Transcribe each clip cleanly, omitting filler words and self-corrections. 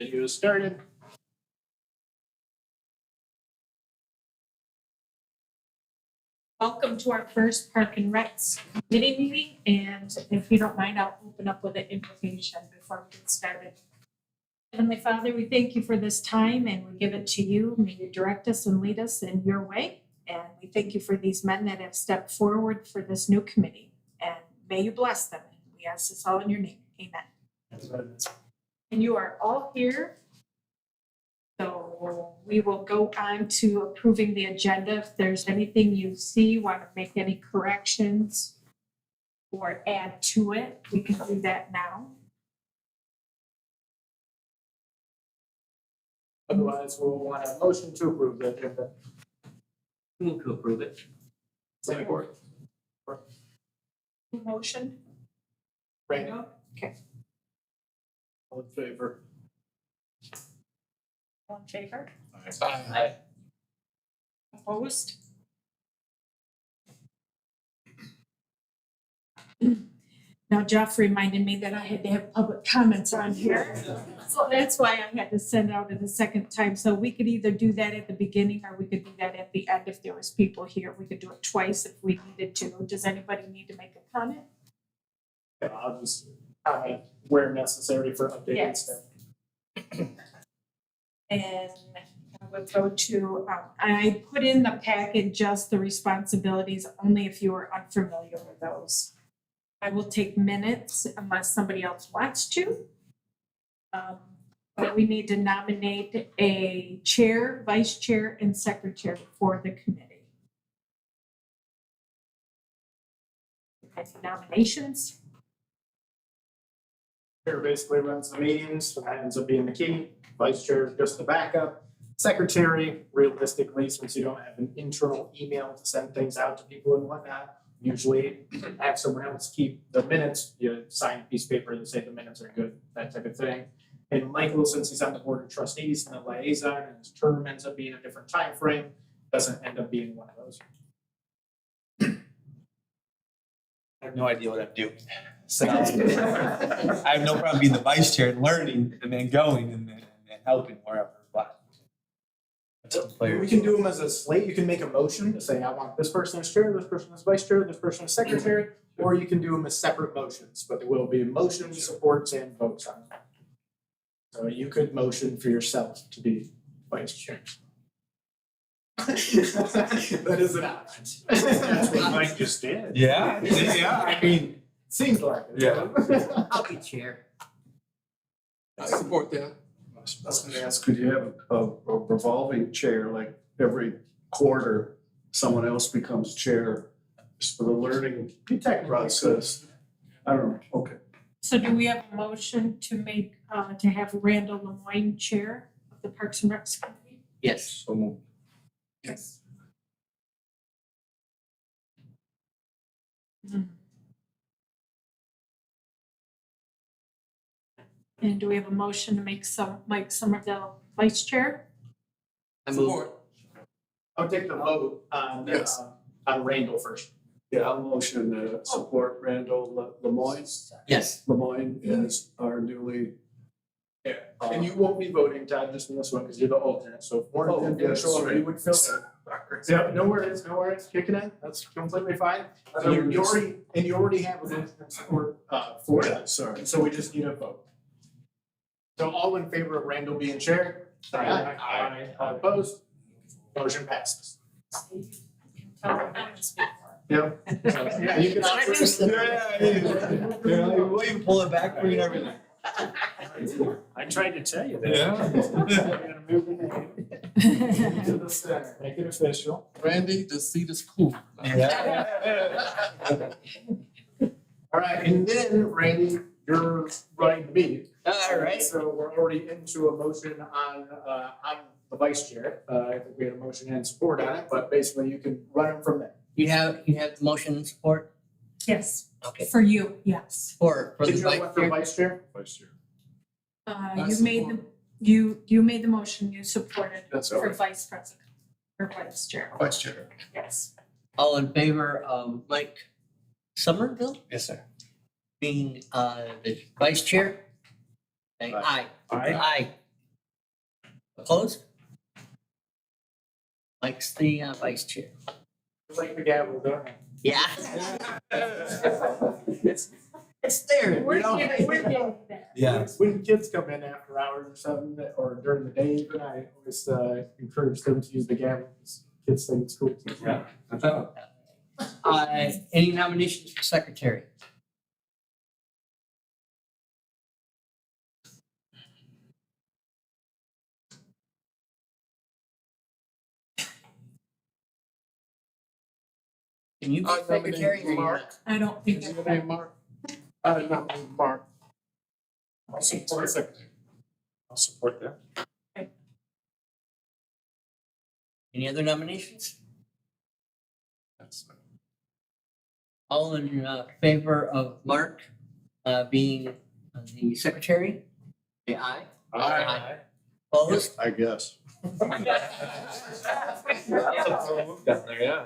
Video started. Welcome to our first Park and Recs committee meeting, and if you don't mind, I'll open up with an invocation before we get started. Heavenly Father, we thank you for this time and we give it to you. May you direct us and lead us in your way. And we thank you for these men that have stepped forward for this new committee, and may you bless them. We ask this all in your name. Amen. And you are all here. So we will go on to approving the agenda. If there's anything you see, want to make any corrections or add to it, we can do that now. Otherwise, we'll want a motion to approve the agenda. Move to approve it. Support. Motion. Randy, Okay. all in favor? All in favor? Aye. Opposed? Now Jeff reminded me that I had to have public comments on here. So that's why I had to send out it a second time. So we could either do that at the beginning or we could do that at the end if there was people here. We could do it twice if we needed to. Does anybody need to make a comment? Yeah, I'll just comment where necessary for updating Yes. stuff. And I would go to, I put in the packet just the responsibilities, only if you are unfamiliar with those. I will take minutes unless somebody else wants to. But we need to nominate a chair, vice chair, and secretary for the committee. Any nominations? Chair basically runs the meetings, so that ends up being the key. Vice chair is just the backup. Secretary, realistically, since you don't have an internal email to send things out to people and whatnot, usually have someone else keep the minutes. You sign a piece of paper that say the minutes are good, that type of thing. And Michael, since he's on the board of trustees and the liaison, and his term ends up being a different time frame, doesn't end up being one of those. I have no idea what I'm doing. So I have no problem being the vice chair and learning and then going and helping wherever. But We can do them as a slate. You can make a motion to say, I want this person as chair, this person as vice chair, this person as secretary, or you can do them as separate motions, but there will be motions, supports, and votes on them. So you could motion for yourself to be vice chair. That is an option. That's what Mike just did. yeah, I mean, Seems like it. Yeah. I'll be chair. I support that. I was gonna ask, could you have a revolving chair, like every quarter, someone else becomes chair, just for the learning process? I don't know, okay. So do we have a motion to make, to have Randall Lemoyne chair of the Parks and Recs committee? Yes. So moved. Yes. And do we have a motion to make Mike Somerville vice chair? I move. I'll take the vote Yes. on Randall first. Yeah, I'll motion to support Randall Yes. Lemoyne as our newly. And you won't be voting, Todd, just in this one, because you're the alternate, so if one of them didn't show up, you would fill it. Yeah, no worries, kicking in, that's completely fine. So you already have a motion of support for Yeah, it, sorry. so we just need a vote. So all in favor of Randall being chair? Aye. All opposed? Motion passes. Yep. Yeah, you can. we can pull it back for you and everything. I tried to tell you that. Yeah. You're gonna move the name. To the center, make it official. Randy, the seat is cool. Yeah. All right, and then Randy, you're running the meeting. All right. So we're already into a motion on the vice chair. I think we had a motion and support on it, but basically you can run them from there. You have motion and support? Yes, Okay. for you, yes. For the Did you vice want for chair? vice chair? Vice chair. You made the, you made the motion, you supported That's all for right. vice president, or vice chair, Vice chair. yes. All in favor of Mike Somerville Yes, sir. being the vice chair? Say aye. Aye. Aye. Opposed? Mike's the vice chair. Like the gavel, don't I? Yeah. It's there, you We're know? getting there. Yeah. When kids come in after hours or something, or during the day, even I always encourage them to use the gavel, because kids think it's cool. Yeah. I thought. Any nominations for secretary? Can you be I nominate secretary or you Mark. not? I don't think. Is your name Mark? I nominate Mark. I'll support that. I'll support that. Any other nominations? All in favor of Mark being the secretary? Say aye. Aye. Opposed? I guess. Down there, yeah.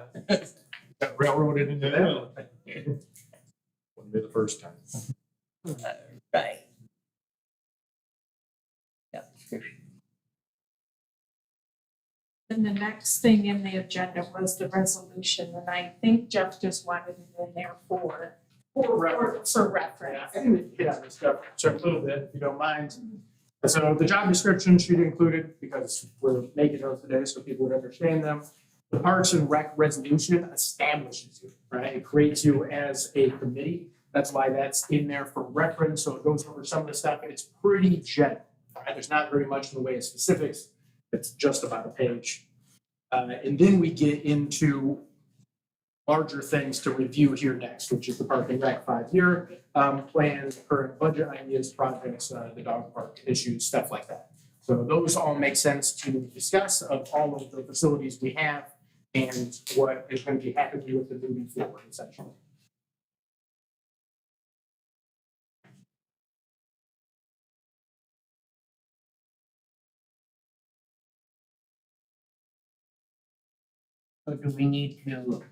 Got railroaded into that. Wouldn't be the first time. Right. Yeah, description. And the next thing in the agenda was the resolution, and I think Jeff just wanted it in there for reference. Yeah, I can hit on this stuff just a little bit, if you don't mind. So the job description sheet included, because we're making those today so people would understand them. The Parks and Rec resolution establishes you, right? It creates you as a committee. That's why that's in there for reference, so it goes over some of the stuff, and it's pretty general, right? There's not very much in the way of specifics. It's just about a page. And then we get into larger things to review here next, which is the Park and Rec 5-year plan, current budget ideas, projects, the dog park issues, stuff like that. So those all make sense to discuss of all of the facilities we have and what is going to be happening with them moving forward, essentially. So do we need to do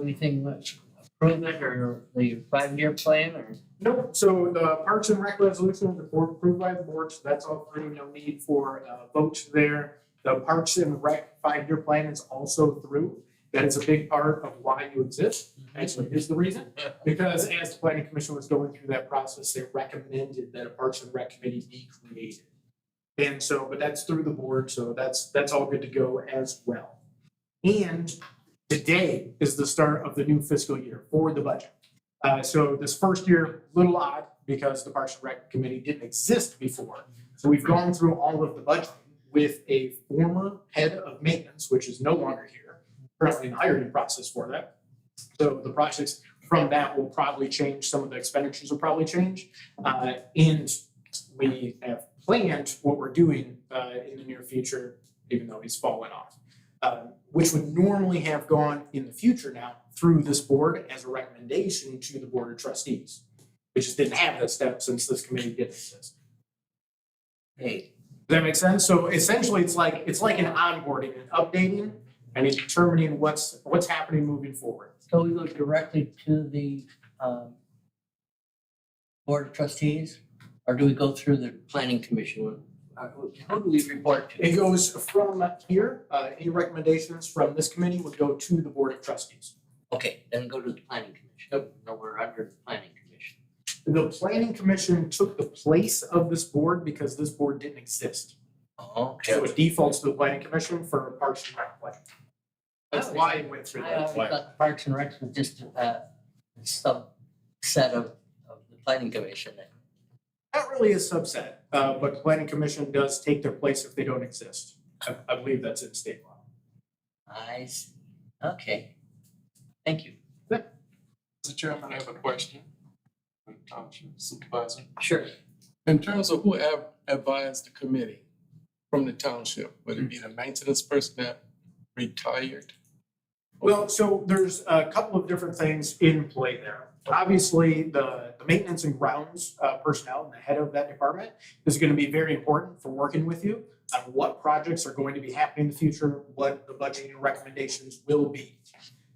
anything much, approve it or the 5-year plan or? Nope, so the Parks and Rec resolution, the board approved by the board, so that's all through, no need for a vote there. The Parks and Rec 5-year plan is also through. That is a big part of why you exist. Actually, here's the reason. Because as the planning commission was going through that process, they recommended that a Parks and Rec committee be created. And so, but that's through the board, so that's all good to go as well. And today is the start of the new fiscal year for the budget. So this first year, a little odd because the Parks and Rec committee didn't exist before. So we've gone through all of the budget with a former head of maintenance, which is no longer here, currently in the hiring process for that. So the process from that will probably change, some of the expenditures will probably change. And we have planned what we're doing in the near future, even though he's fallen off. Which would normally have gone in the future now through this board as a recommendation to the board of trustees. We just didn't have that step since this committee didn't exist. Hey, Does that make sense? So essentially, it's like an onboarding and updating and determining what's happening moving forward. so we go directly to the board of trustees? Or do we go through the planning commission? Who do we report to? It goes from here, any recommendations from this committee would go to the board of trustees. Okay, then go to the planning commission. Yep. No, we're under the planning commission. The planning commission took the place of this board because this board didn't exist. Okay. So it defaults to the planning commission for Parks and Rec plan. That's why it went through I that. always thought the Parks and Recs was just a subset of the planning commission. Not really a subset, but the planning commission does take their place if they don't exist. I believe that's in state law. I see. Okay. Thank you. Mr. Chairman, I have a question for the township supervisor. Sure. In terms of who advised the committee from the township, would it be the maintenance person that retired? Well, so there's a couple of different things in play there. Obviously, the maintenance and grounds personnel and the head of that department is going to be very important for working with you on what projects are going to be happening in the future, what the budgeting recommendations will be.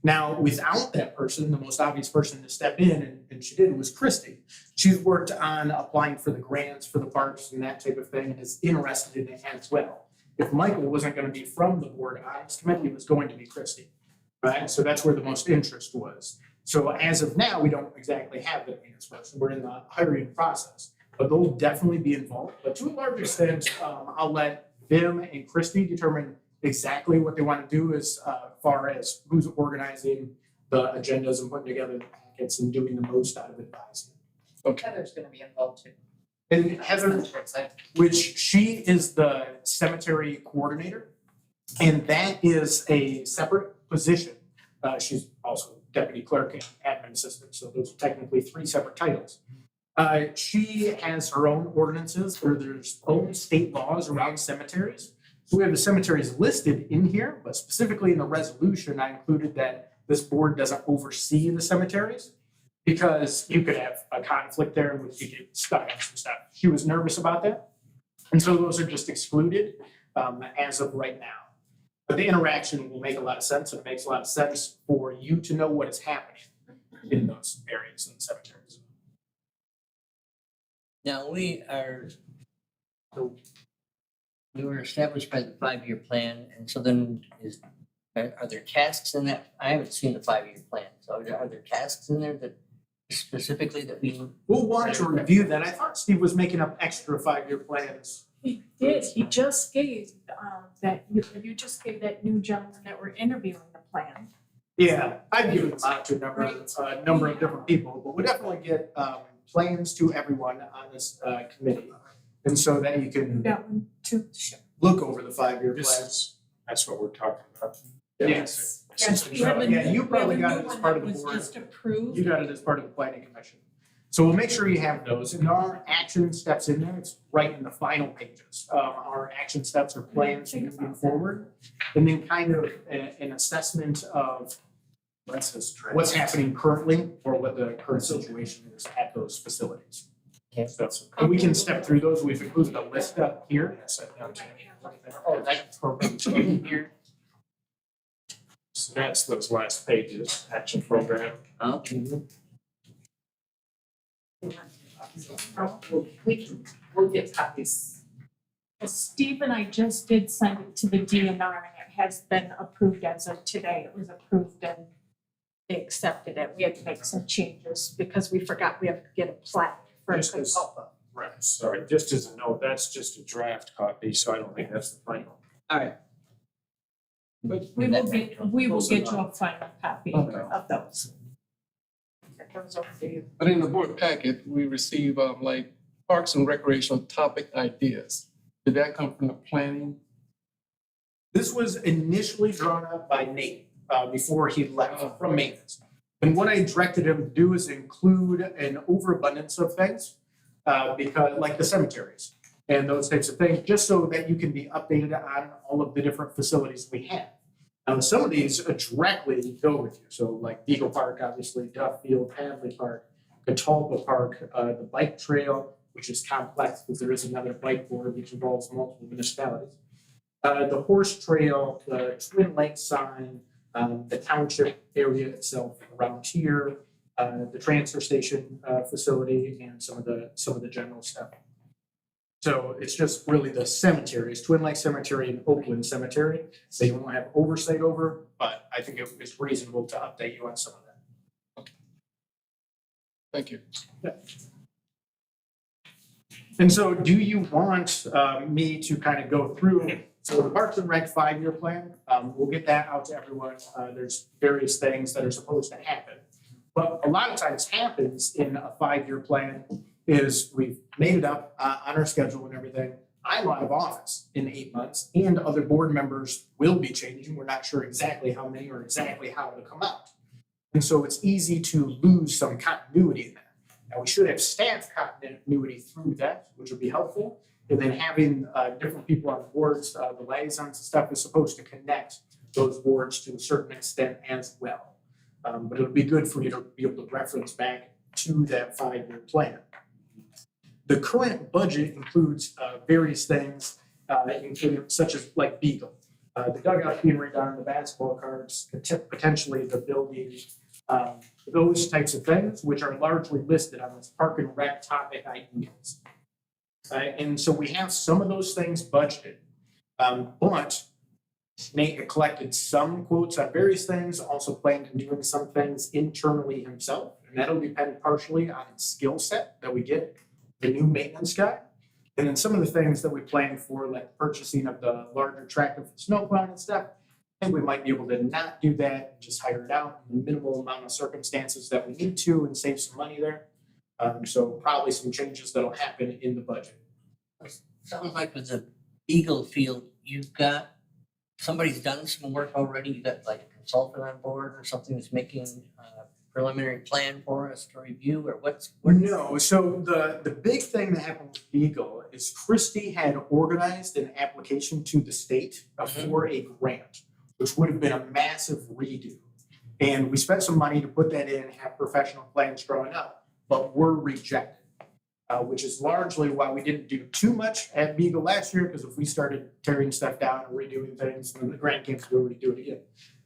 Now, without that person, the most obvious person to step in, and she did, was Christy. She's worked on applying for the grants for the parks and that type of thing, and is interested in it as well. If Michael wasn't gonna be from the board on this committee, it was going to be Christy, right? So that's where the most interest was. So as of now, we don't exactly have the finance person. We're in the hiring process, but they'll definitely be involved. But to a large extent, I'll let them and Christy determine exactly what they want to do as far as who's organizing the agendas and putting together the packets and doing the most out of advising. Heather's gonna be involved too. And Heather, which she is the cemetery coordinator, and that is a separate position. She's also deputy clerk and admin assistant, so those are technically 3 separate titles. She has her own ordinances, or there's own state laws around cemeteries. So we have the cemeteries listed in here, but specifically in the resolution, I included that this board doesn't oversee the cemeteries, because you could have a conflict there and we could get stuck on some stuff. She was nervous about that. And so those are just excluded as of right now. But the interaction will make a lot of sense, and it makes a lot of sense for you to know what is happening in those areas in the cemeteries. Now, we were established by the 5-year plan, and so then are there tasks in that? I haven't seen the 5-year plan, so are there tasks in there that specifically that we? We'll want to review that. I thought Steve was making up extra 5-year plans. He did, he just gave, you just gave that new gentleman that we're interviewing the plan. Yeah, I've given them out to a number of different people, but we'll definitely get plans to everyone on this committee. And so that you can That one too. look over the 5-year plans. That's what we're talking about. Yes. Yes, we So, have a yeah, new- you probably we have a got new it as one part that of the was board. just approved. You got it as part of the planning commission. So we'll make sure you have those, and our action steps in there, it's right in the final pages. Our action steps are plans moving forward, and then kind of an assessment of what's happening currently, or what the current situation is at those facilities. Okay. So, and we can step through those, we've included a list up here. Oh, that's program here. So that's those last pages, action program. Okay. We'll get copies. Steve and I just did send it to the DNR, and it has been approved as of today. It was approved and they accepted it. We had to make some changes because we forgot we have to get a plat for a Just as- consultant. Right, sorry, just as a note, that's just a draft copy, so I don't think that's the final. All right. We will get you a final copy Okay. of those. That comes over to you. But in the board packet, we receive like parks and recreational topic ideas. Did that come from the planning? This was initially drawn up by Nate before he left from maintenance. And what I directed him to do is include an overabundance of things, because like the cemeteries and those types of things, just so that you can be updated on all of the different facilities we have. Now, some of these directly go with you. So like Eagle Park, obviously, Duff Field, Hadley Park, Catalpa Park, the bike trail, which is complex because there is another bike board which involves multiple municipalities. The horse trail, the Twin Lakes sign, the township area itself around here, the transfer station facility, and some of the general stuff. So it's just really the cemeteries, Twin Lakes Cemetery and Oakland Cemetery, so you won't have oversight over, but I think it's reasonable to update you on some of that. Thank you. And so do you want me to kind of go through, so the Parks and Rec 5-year plan, we'll get that out to everyone. There's various things that are supposed to happen. But a lot of times happens in a 5-year plan is we've made it up on our schedule and everything. I'm out of office in 8 months, and other board members will be changing. We're not sure exactly how many or exactly how it'll come out. And so it's easy to lose some continuity in that. Now, we should have staff continuity through that, which would be helpful. And then having different people on boards, the liaisons and stuff is supposed to connect those boards to a certain extent as well. But it would be good for you to be able to reference back to that 5-year plan. The current budget includes various things, including such as like Beagle. The dugout being redone, the basketball courts, potentially the building, those types of things, which are largely listed on this park and rec topic ideas. And so we have some of those things budgeted. But Nate had collected some quotes on various things, also planned on doing some things internally himself. And that'll depend partially on his skill set that we get, the new maintenance guy. And then some of the things that we plan for, like purchasing of the larger tractor for snowplowing and stuff, I think we might be able to not do that and just hire it out in the minimal amount of circumstances that we need to and save some money there. So probably some changes that'll happen in the budget. Sounds like with the Eagle Field, you've got, somebody's done some work already, you got like a consultant on board or something that's making a preliminary plan for us to review, or what's? No, so the big thing that happened with Beagle is Christie had organized an application to the state for a grant, which would have been a massive redo. And we spent some money to put that in, have professional plans drawn up, but were rejected. Which is largely why we didn't do too much at Beagle last year, because if we started tearing stuff down and redoing things, then the grant came through, we'd do it again.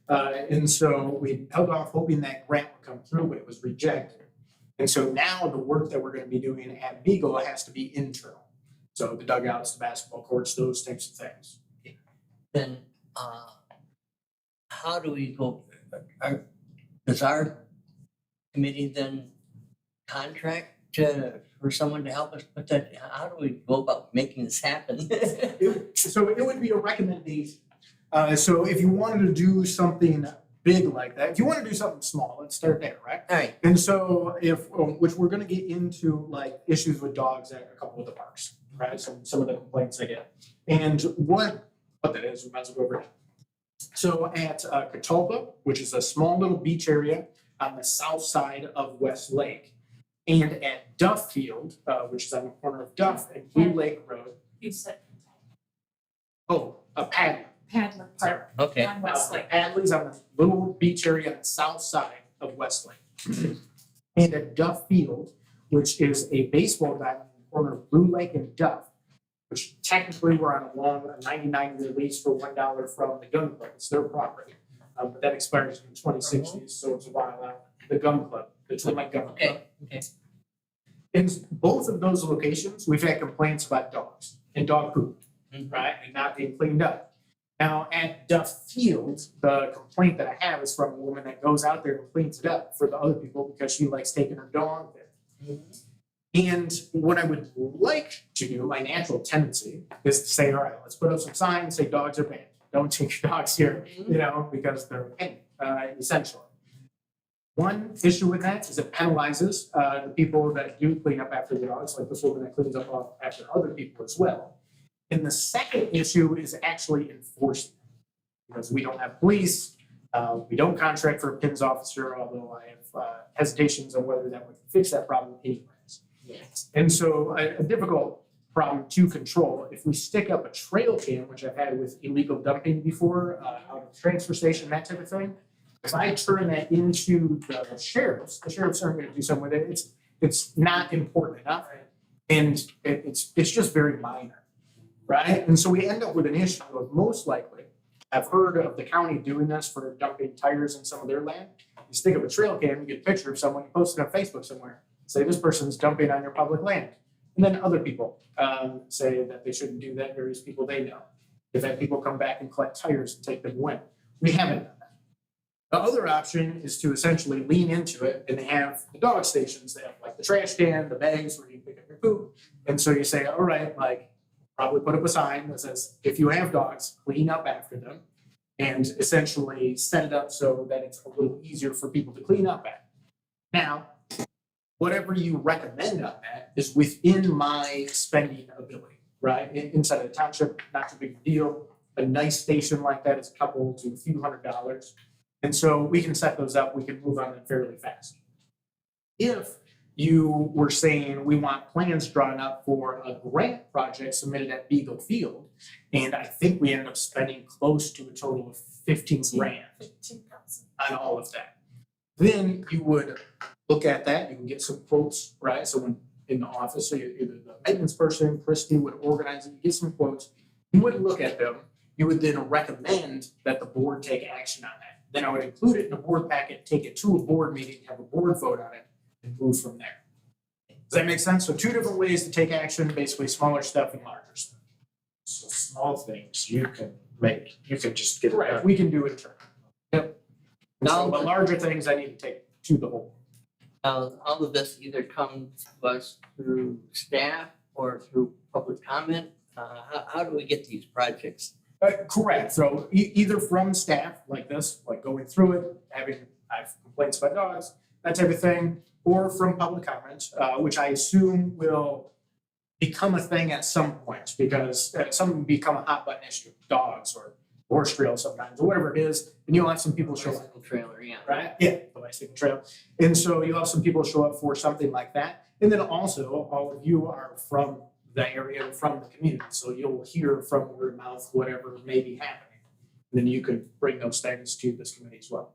And so we held off hoping that grant would come through, but it was rejected. And so now the work that we're going to be doing at Beagle has to be internal. So the dugouts, the basketball courts, those types of things. Then, how do we go, does our committee then contract for someone to help us put that, how do we go about making this happen? So it would be a recommendation. So if you wanted to do something big like that, if you want to do something small, let's start there, right? All right, And so if, which we're gonna get into like issues with dogs at a couple of the parks, right? Some of the complaints I get. And what that is, we might as well go over it. So at Catalpa, which is a small little beach area on the south side of West Lake, and at Duff Field, which is on the corner of Duff and Blue Lake Road. You said Padley. Padlet Park okay. on Westlake. Padley's on the little beach area on the south side of Westlake. And at Duff Field, which is a baseball diamond in the corner of Blue Lake and Duff, which technically we're on a long 99-year lease for $1 from the gun club. It's their property. But that expires in the 2060s, so it's a while out. The gun club, the Twin Gun Club. Okay. In both of those locations, we've had complaints about dogs and dog poop, right, and not being cleaned up. Now, at Duff Field, the complaint that I have is from a woman that goes out there and cleans it up for the other people because she likes taking her dog there. And what I would like to do, my natural tendency, is to say, all right, let's put up some signs, say dogs are banned. Don't take your dogs here, because they're a pain, essentially. One issue with that is it penalizes the people that do clean up after the dogs, like this woman that cleans up after other people as well. And the second issue is actually enforcement, because we don't have police, we don't contract for a PINS officer, although I have hesitations on whether that would fix that problem anyways. Yes. And so a difficult problem to control, if we stick up a trail cam, which I've had with illegal dumping before, out of the transfer station, that type of thing. If I turn that into the sheriffs aren't gonna do something with it, it's not important enough. And it's just very minor, right? And so we end up with an issue of most likely, I've heard of the county doing this for dumping tires in some of their land. You stick up a trail cam, you get a picture of someone, you post it on Facebook somewhere, say this person's dumping on your public land. And then other people say that they shouldn't do that, various people they know. If that people come back and collect tires and take them away. We haven't done that. The other option is to essentially lean into it and have the dog stations. They have like the trash can, the bags where you pick up your poop. And so you say, all right, like probably put up a sign that says, if you have dogs, clean up after them. And essentially set it up so that it's a little easier for people to clean up at. Now, whatever you recommend on that is within my spending ability, right? Inside of the township, not too big a deal. A nice station like that is a couple to a few $100s. And so we can set those up, we can move on them fairly fast. If you were saying we want plans drawn up for a grant project submitted at Beagle Field, and I think we ended up spending close to a total of 15 grand 15,000. on all of that. Then you would look at that, you can get some quotes, right? Someone in the office, so either the maintenance person, Christie would organize it, you get some quotes, you would look at them, you would then recommend that the board take action on that. Then I would include it in the board packet, take it to a board meeting, have a board vote on it, and move from there. Does that make sense? So 2 different ways to take action, basically smaller stuff and larger stuff. So small things you can make, you can just get it Correct, done. we can do it in turn. Now- So, but larger things I need to take to the whole. Now, all of this either comes to us through staff or through public comment. How do we get these projects? Correct, so either from staff like this, like going through it, I have complaints about dogs, that type of thing, or from public comments, which I assume will become a thing at some point, because some become a hot button issue, dogs or horse trail sometimes, or whatever it is, and you'll have some people show up. Bicycle trailer, yeah. Right? Yeah, the bicycle trail. And so you'll have some people show up for something like that. And then also, all of you are from the area, from the community. So you'll hear from word of mouth whatever may be happening. And then you could bring those things to this committee as well.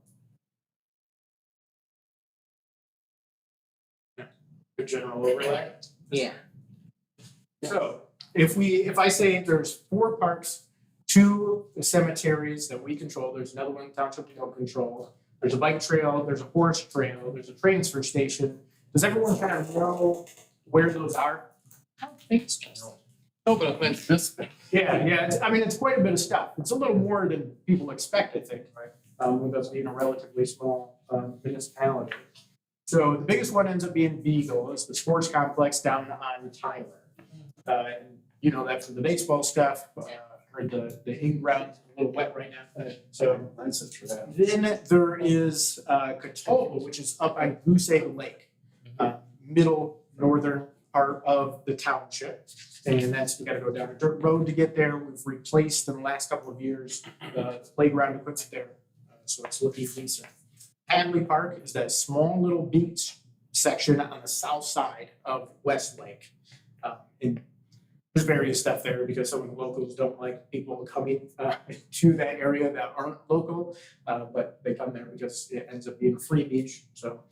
Good general overlay. Yeah. So if I say there's 4 parks, 2 cemeteries that we control, there's another one in the township we don't control. There's a bike trail, there's a horse trail, there's a transfer station. Does everyone kind of know where those are? I don't think so. No, but I meant this thing. Yeah, it's quite a bit of stuff. It's a little more than people expect, I think, right? With us being a relatively small municipality. So the biggest one ends up being Beagle, it's the sports complex down on Tyler. And you know that from the baseball stuff, or the in-ground, a little wet right now. So That's a trap. then there is Catawba, which is up on Goose Egg Lake, middle northern part of the township. And that's, we gotta go down a dirt road to get there. We've replaced in the last couple of years the playground equipment there. So it's looking decent. Hadley Park is that small little beach section on the south side of Westlake. And there's various stuff there because some of the locals don't like people coming to that area that aren't local, but they come there because it ends up being a free beach. So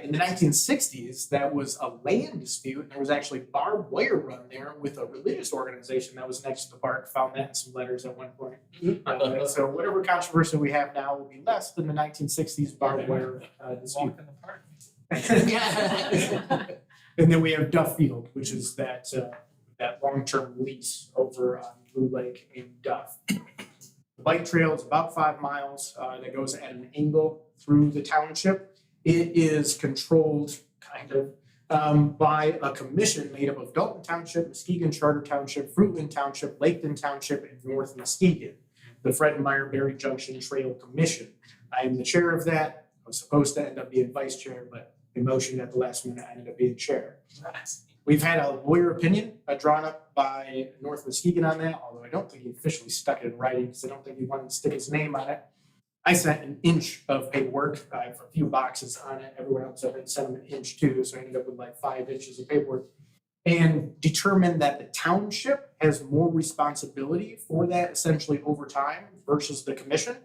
in the 1960s, that was a land dispute. There was actually barbed wire run there with a religious organization that was next to the park. Found that in some letters at one point. So whatever controversy we have now will be less than the 1960s barbed wire dispute. Walk in the park. And then we have Duff Field, which is that long-term lease over on Blue Lake in Duff. The bike trail is about 5 miles that goes at an angle through the township. It is controlled kind of by a commission made up of Dalton Township, Muskegon Charter Township, Fruitland Township, Laketon Township, and North Muskegon, the Fred Meyer Berry Junction Trail Commission. I am the chair of that. I was supposed to end up being vice chair, but they motioned at the last minute, I ended up being chair. We've had a lawyer opinion drawn up by North Muskegon on that, although I don't think he officially stuck it in writing because I don't think he wanted to stick his name on it. I sent an inch of paperwork. I have a few boxes on it. Everyone else I sent them an inch too, so I ended up with like 5 inches of paperwork. And determined that the township has more responsibility for that essentially over time versus the commission.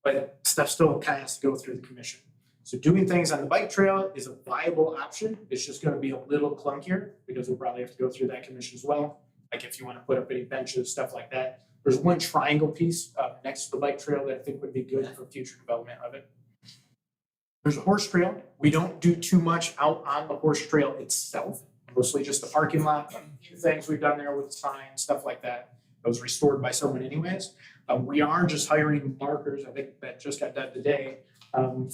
But stuff still kind of has to go through the commission. So doing things on the bike trail is a viable option. It's just gonna be a little clunkier because we'll probably have to go through that commission as well. Like if you wanna put up any benches, stuff like that. There's one triangle piece next to the bike trail that I think would be good for future development of it. There's a horse trail. We don't do too much out on the horse trail itself, mostly just the parking lot, a few things we've done there with signs, stuff like that. That was restored by someone anyways. We are just hiring markers. I think that just got done today.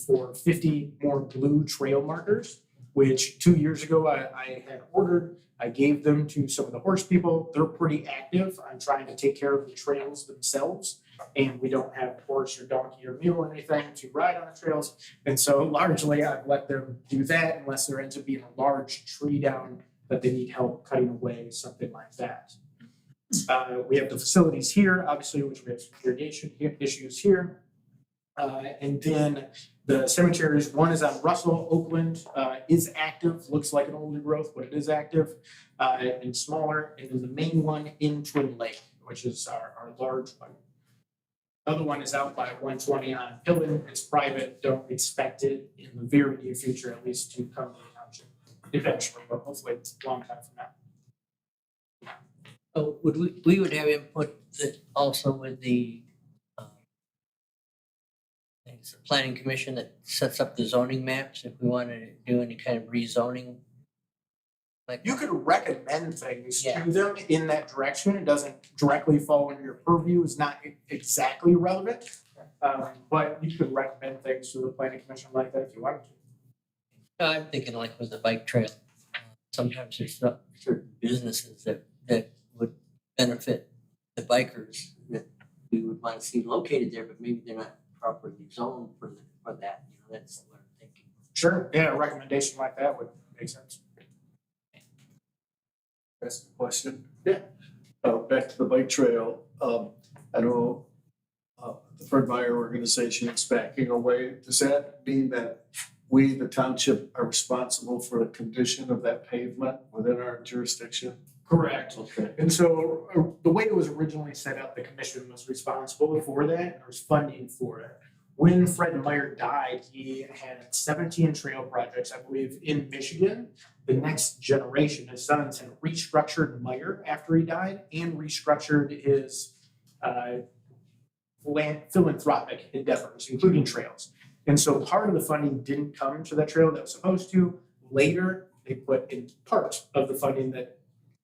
For 50 more blue trail markers, which 2 years ago I had ordered. I gave them to some of the horse people. They're pretty active on trying to take care of the trails themselves. And we don't have horse or donkey or mule or anything to ride on the trails. And so largely I've let them do that unless there ends up being a large tree down that they need help cutting away, something like that. We have the facilities here, obviously, which we have some irrigation issues here. And then the cemeteries, one is on Russell, Oakland, is active, looks like an older growth, but it is active, and smaller. And then the main one in Twin Lake, which is our large one. Other one is out by 120 on Pillen. It's private, don't expect it in the very near future, at least to come to the township eventually, but hopefully it's a long time from now. Oh, we would have input that also with the I think it's the planning commission that sets up the zoning maps if we wanted to do any kind of rezoning. Like You could recommend things Yeah. to them in that direction. It doesn't directly fall under your purview, it's not exactly relevant. But you could recommend things to the planning commission like that if you wanted to. I'm thinking like with the bike trail, sometimes there's certain businesses that would benefit the bikers that we would want to see located there, but maybe they're not properly zoned for that, you know, that's what I'm thinking. Sure, yeah, a recommendation like that would make sense. Ask a question? Yeah. Back to the bike trail, I know the Fred Meyer organization is backing away. Does that mean that we, the township, are responsible for the condition of that pavement within our jurisdiction? Correct. Okay. And so the way it was originally set up, the commission was responsible for that, and there was funding for it. When Fred Meyer died, he had 17 trail projects, I believe, in Michigan. The next generation, his sons, had restructured Meyer after he died and restructured his philanthropic endeavors, including trails. And so part of the funding didn't come to that trail that was supposed to. Later, they put in part of the funding that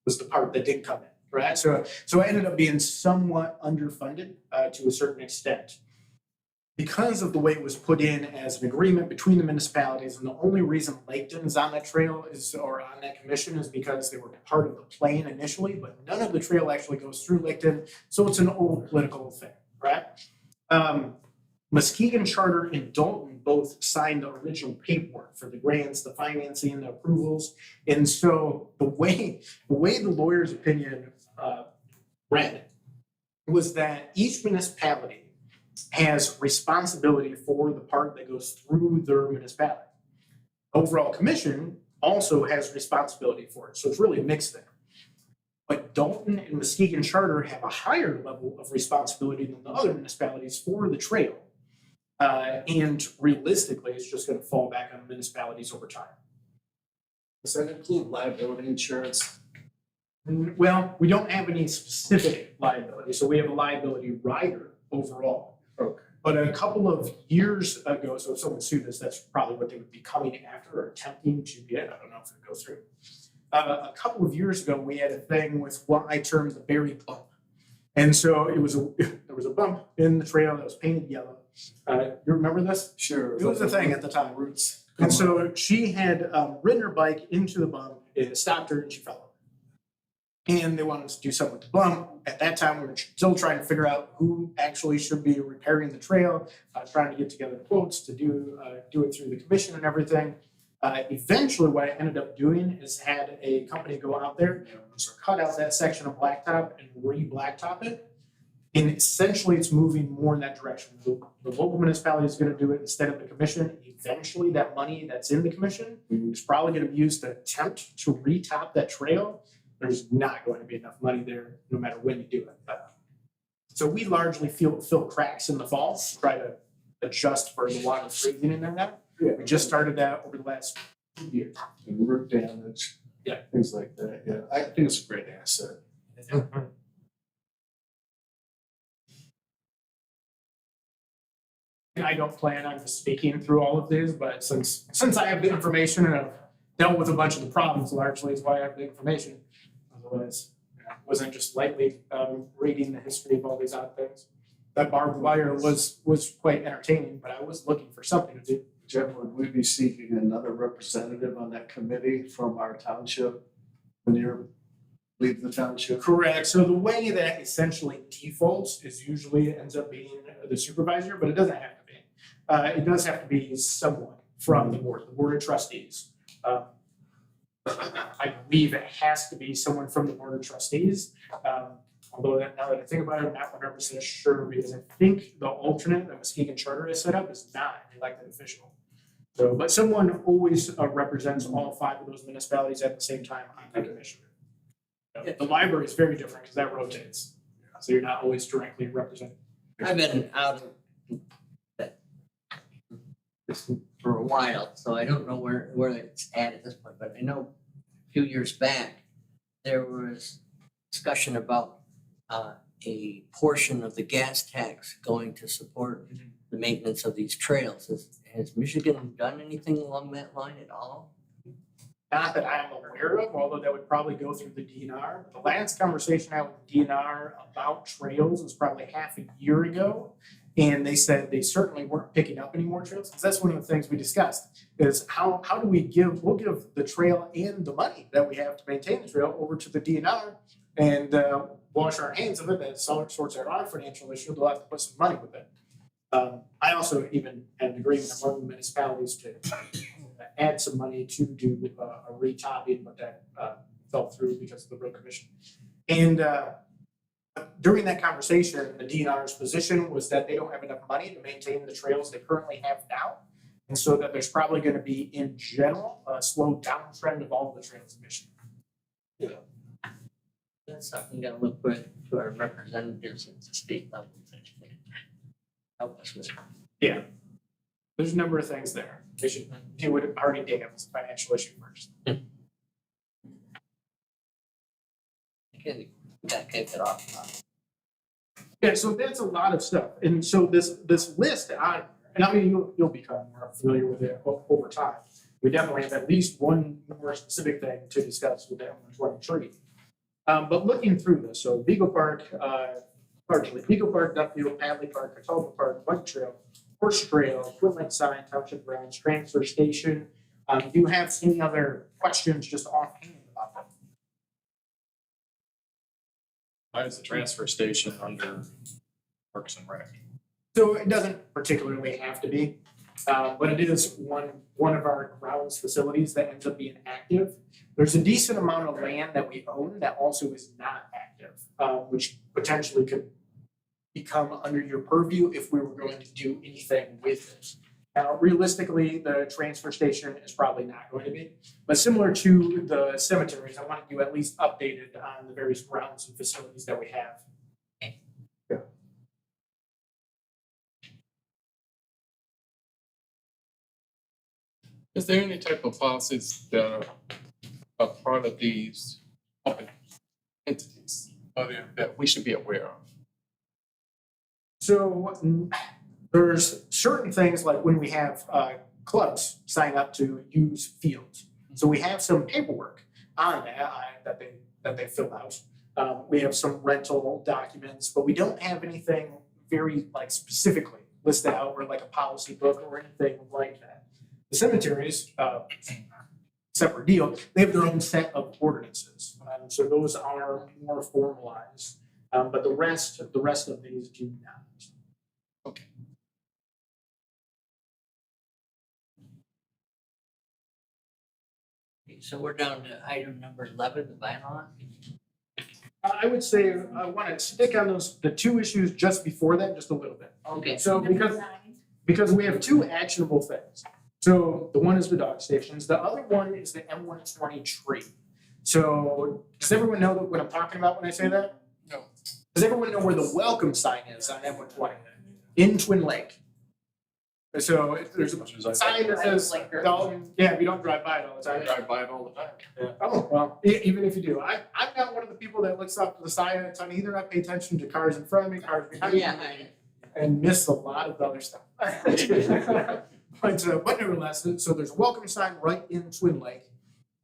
was the part that didn't come in, right? So it ended up being somewhat underfunded to a certain extent. Because of the way it was put in as an agreement between the municipalities, and the only reason Laketon is on that trail or on that commission is because they were part of the plan initially, but none of the trail actually goes through Laketon, so it's an old political thing, right? Muskegon Charter and Dalton both signed the original paperwork for the grants, the financing, the approvals. And so the way the lawyer's opinion read was that each municipality has responsibility for the part that goes through their municipality. Overall commission also has responsibility for it. So it's really a mix there. But Dalton and Muskegon Charter have a higher level of responsibility than the other municipalities for the trail. And realistically, it's just going to fall back on municipalities over time. Does that include liability insurance? Well, we don't have any specific liability, so we have a liability rider overall. Okay. But a couple of years ago, so if someone sued us, that's probably what they would be coming after or attempting to get. I don't know if it goes through. A couple of years ago, we had a thing with what I termed the berry bump. And so there was a bump in the trail that was painted yellow. You remember this? Sure. It was a thing at the time. Roots. And so she had ridden her bike into the bump, it stopped her, and she fell over. And they wanted us to do something with the bump. At that time, we were still trying to figure out who actually should be repairing the trail, trying to get together quotes to do it through the commission and everything. Eventually, what I ended up doing is had a company go out there, cut out that section of blacktop and re-blacktop it. And essentially, it's moving more in that direction. The local municipality is going to do it instead of the commission. Eventually, that money that's in the commission is probably going to be used to attempt to retop that trail. There's not going to be enough money there, no matter when you do it. So we largely fill cracks in the fall, try to adjust for the water freezing in there now. Yeah. We just started that over the last 2 years. And root damage. Yeah. Things like that, yeah. I think it's a great asset. I don't plan on speaking through all of these, but since I have the information and I've dealt with a bunch of the problems largely is why I have the information. Otherwise, I wasn't just lightly reading the history of all these odd things. That barbed wire was quite entertaining, but I was looking for something to do. Jeff, would we be seeking another representative on that committee from our township when you leave the township? Correct. So the way that essentially defaults is usually it ends up being the supervisor, but it doesn't have to be. It does have to be someone from the board of trustees. I believe it has to be someone from the board of trustees. Although now that I think about it, I'm not 100% sure because I think the alternate that Muskegon Charter is set up is not an elected official. So, but someone always represents all 5 of those municipalities at the same time on the commission. The library is very different because that rotates. So you're not always directly represented. I've been out of that for a while, so I don't know where it's at this point, but I know a few years back, there was discussion about a portion of the gas tax going to support the maintenance of these trails. Has Michigan done anything along that line at all? Not that I'm aware of, although that would probably go through the DNR. The last conversation I had with the DNR about trails was probably half a year ago. And they said they certainly weren't picking up any more trails, because that's one of the things we discussed, is how do we'll give the trail and the money that we have to maintain the trail over to the DNR and wash our hands of it. That sorts out our financial issue. They'll have to put some money with it. I also even had an agreement among the municipalities to add some money to do a re-topping, but that fell through because of the road commission. And during that conversation, the DNR's position was that they don't have enough money to maintain the trails they currently have now. And so that there's probably going to be, in general, a slow downtrend of all the trails in Michigan. That's something we gotta look with to our representatives at the state level. Help us with. There's a number of things there. They should deal with Hardy Dam as a financial issue first. Again, we gotta kick it off. Yeah, so that's a lot of stuff. And so this list, and I mean, you'll become more familiar with it over time. We definitely have at least one more specific thing to discuss with that 120 tree. But looking through this, so Beagle Park, Duffield, Padley Park, Catawba Park, Bike Trail, Horse Trail, Twin Lake Sign, Township Grounds, Transfer Station. Do you have any other questions just offhand about that? Why is the transfer station under Parks and Rec? So it doesn't particularly have to be, but it is one of our grounds facilities that ends up being active. There's a decent amount of land that we own that also is not active, which potentially could become under your purview if we were going to do anything with it. Now, realistically, the transfer station is probably not going to be, but similar to the cemeteries, I wanted you at least updated on the various grounds and facilities that we have. Is there any type of policies that are part of these public entities that we should be aware of? So there's certain things like when we have clubs sign up to use fields. So we have some paperwork on that that they fill out. We have some rental documents, but we don't have anything very like specifically listed out or like a policy book or anything like that. The cemeteries, separate deal, they have their own set of ordinances. So those are more formalized, but the rest of these do not. Okay. So we're down to item number 11, the bylaw. I would say I want to stick on the two issues just before that, just a little bit. Okay. So Number 9. because we have two actionable things. So the one is the dog stations, the other one is the M120 tree. So does everyone know what I'm talking about when I say that? No. Does everyone know where the welcome sign is on M120? In Twin Lake. So there's a sign that says Dalton, yeah, if you don't drive by it all the I time. drive by it all the time. Yeah. Oh, well, even if you do, I'm not one of the people that looks up to the side a ton either. I pay attention to cars in front of me, cars behind me, and miss a lot of the other stuff. But nevertheless, so there's a welcome sign right in Twin Lake.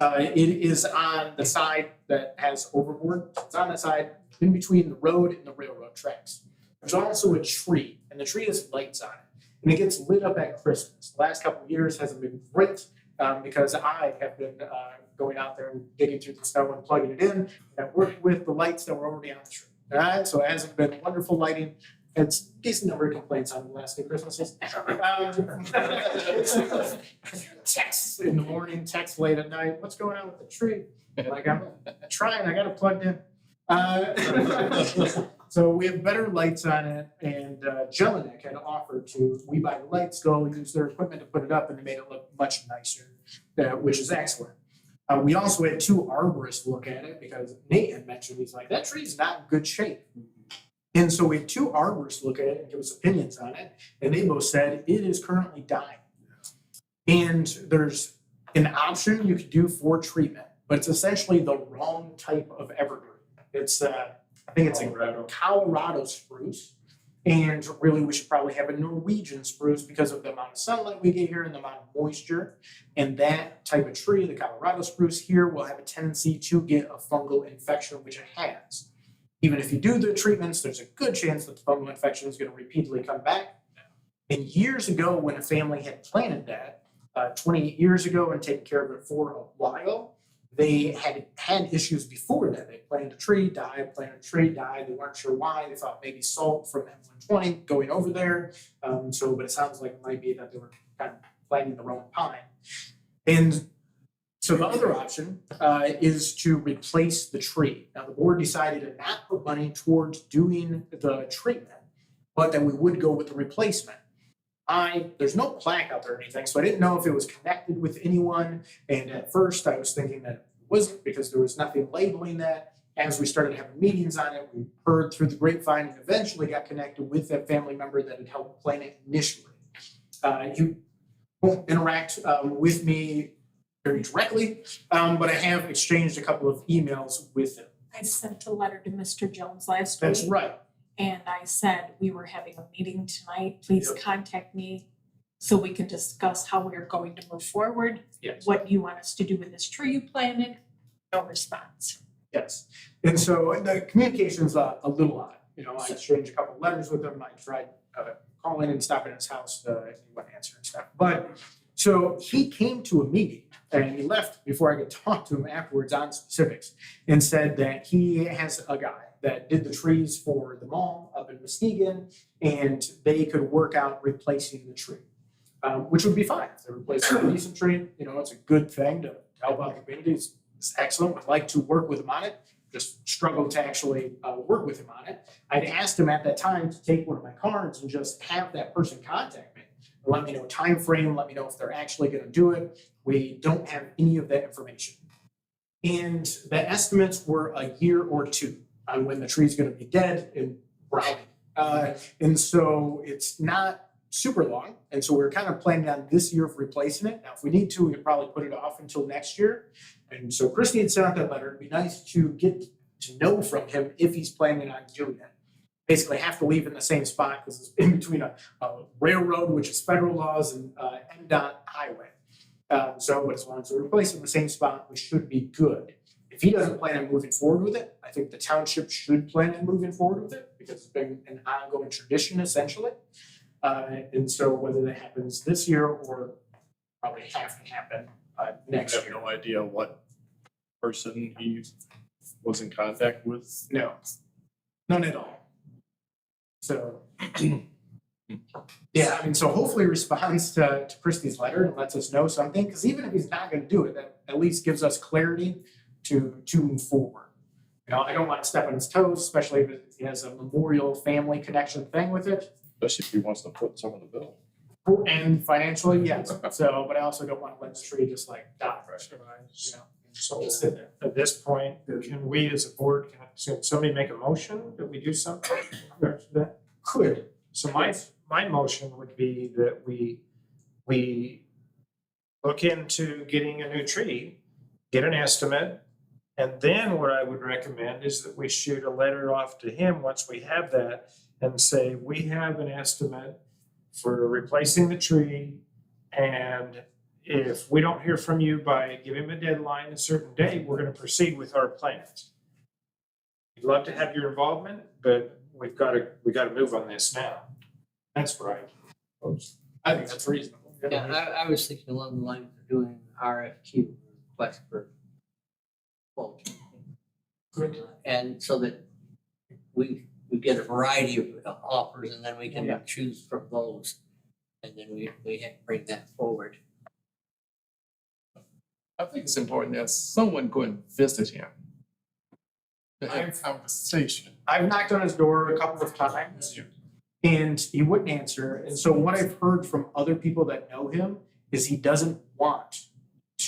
It is on the side that has overboard. It's on the side in between the road and the railroad tracks. There's also a tree, and the tree has lights on it. And it gets lit up at Christmas. The last couple of years hasn't been great because I have been going out there and digging through the snow and plugging it in. And I've worked with the lights that were already on the tree. All right, so it hasn't been wonderful lighting. It's a decent number of complaints on the last two Christmases. Texts in the morning, texts late at night. What's going on with the tree? Like I'm trying, I got it plugged in. So we have better lights on it, and Jelinek had offered to, we buy the lights, go use their equipment to put it up, and they made it look much nicer, which is excellent. We also had two arborists look at it because Nate had mentioned, he's like, that tree's not in good shape. And so we had two arborists look at it and give us opinions on it, and they both said it is currently dying. And there's an option you could do for treatment, but it's essentially the wrong type of evergreen. It's I think it's a Colorado spruce. And really, we should probably have a Norwegian spruce because of the amount of sunlight we get here and the amount of moisture. And that type of tree, the Colorado spruce here, will have a tendency to get a fungal infection, which it has. Even if you do the treatments, there's a good chance that the fungal infection is going to repeatedly come back. And years ago, when a family had planted that, 28 years ago, and taken care of it for a while, they had issues before that. They planted a tree, died, planted a tree, died. They weren't sure why. They thought maybe salt from M120 going over there. But it sounds like it might be that they were kind of planting the wrong pine. And so the other option is to replace the tree. Now, the board decided to not put money towards doing the treatment, but that we would go with the replacement. There's no plaque out there or anything, so I didn't know if it was connected with anyone. And at first I was thinking that it wasn't because there was nothing labeling that. As we started having meetings on it, we heard through the grapevine and eventually got connected with that family member that had helped plan it initially. You won't interact with me very directly, but I have exchanged a couple of emails with him. I sent a letter to Mr. Jones last week. That's right. And I said, we were having a meeting tonight, please Yep. contact me so we can discuss how we're going to move forward. Yes. What you want us to do with this tree you planted, no response. Yes, and so the communication's a little odd. I exchanged a couple of letters with him. I tried calling and stopping at his house, and he wouldn't answer and stuff. But so he came to a meeting and he left before I could talk to him afterwards on specifics and said that he has a guy that did the trees for the mall up in Muskegon, and they could work out replacing the tree, which would be fine. If they replace a decent tree, it's a good thing to help out the community. It's excellent. I'd like to work with him on it. Just struggled to actually work with him on it. I'd asked him at that time to take one of my cards and just have that person contact me. Let me know time frame, let me know if they're actually going to do it. We don't have any of that information. And the estimates were a year or two on when the tree's going to be dead and rotting. And so it's not super long. And so we're kind of planning on this year of replacing it. Now, if we need to, we could probably put it off until next year. And so Christy had sent out that letter. It'd be nice to get to know from him if he's planning on doing it. Basically have to leave in the same spot because it's in between a railroad, which is federal laws, and NDOT highway. But as long as we replace it in the same spot, we should be good. If he doesn't plan on moving forward with it, I think the township should plan on moving forward with it because it's been an ongoing tradition essentially. And so whether that happens this year or probably have to happen next I have year. no idea what person he was in contact with. No, none at all. So, yeah, so hopefully he responds to Christie's letter and lets us know something, because even if he's not gonna do it, that at least gives us clarity to move forward. I don't want to step on his toes, especially if he has a memorial family connection thing with it. Especially if he wants to put some of the bill. And financially, yes, but I also don't want to let the tree just die. So at this point, can we as a board, can somebody make a motion that we do something? Could. So my motion would be that we look into getting a new tree, get an estimate, and then what I would recommend is that we shoot a letter off to him once we have that and say, we have an estimate for replacing the tree, and if we don't hear from you by giving him a deadline, a certain day, we're gonna proceed with our plans. We'd love to have your involvement, but we gotta move on this now. That's right. I think that's reasonable. Yeah, I was thinking along the lines of doing RFQ, request for quote. And so that we get a variety of offers and then we can choose from those. And then we have to bring that forward. I think it's important that someone go and visit him. To have a conversation. I've knocked on his door a couple of times and he wouldn't answer. And so what I've heard from other people that know him is he doesn't want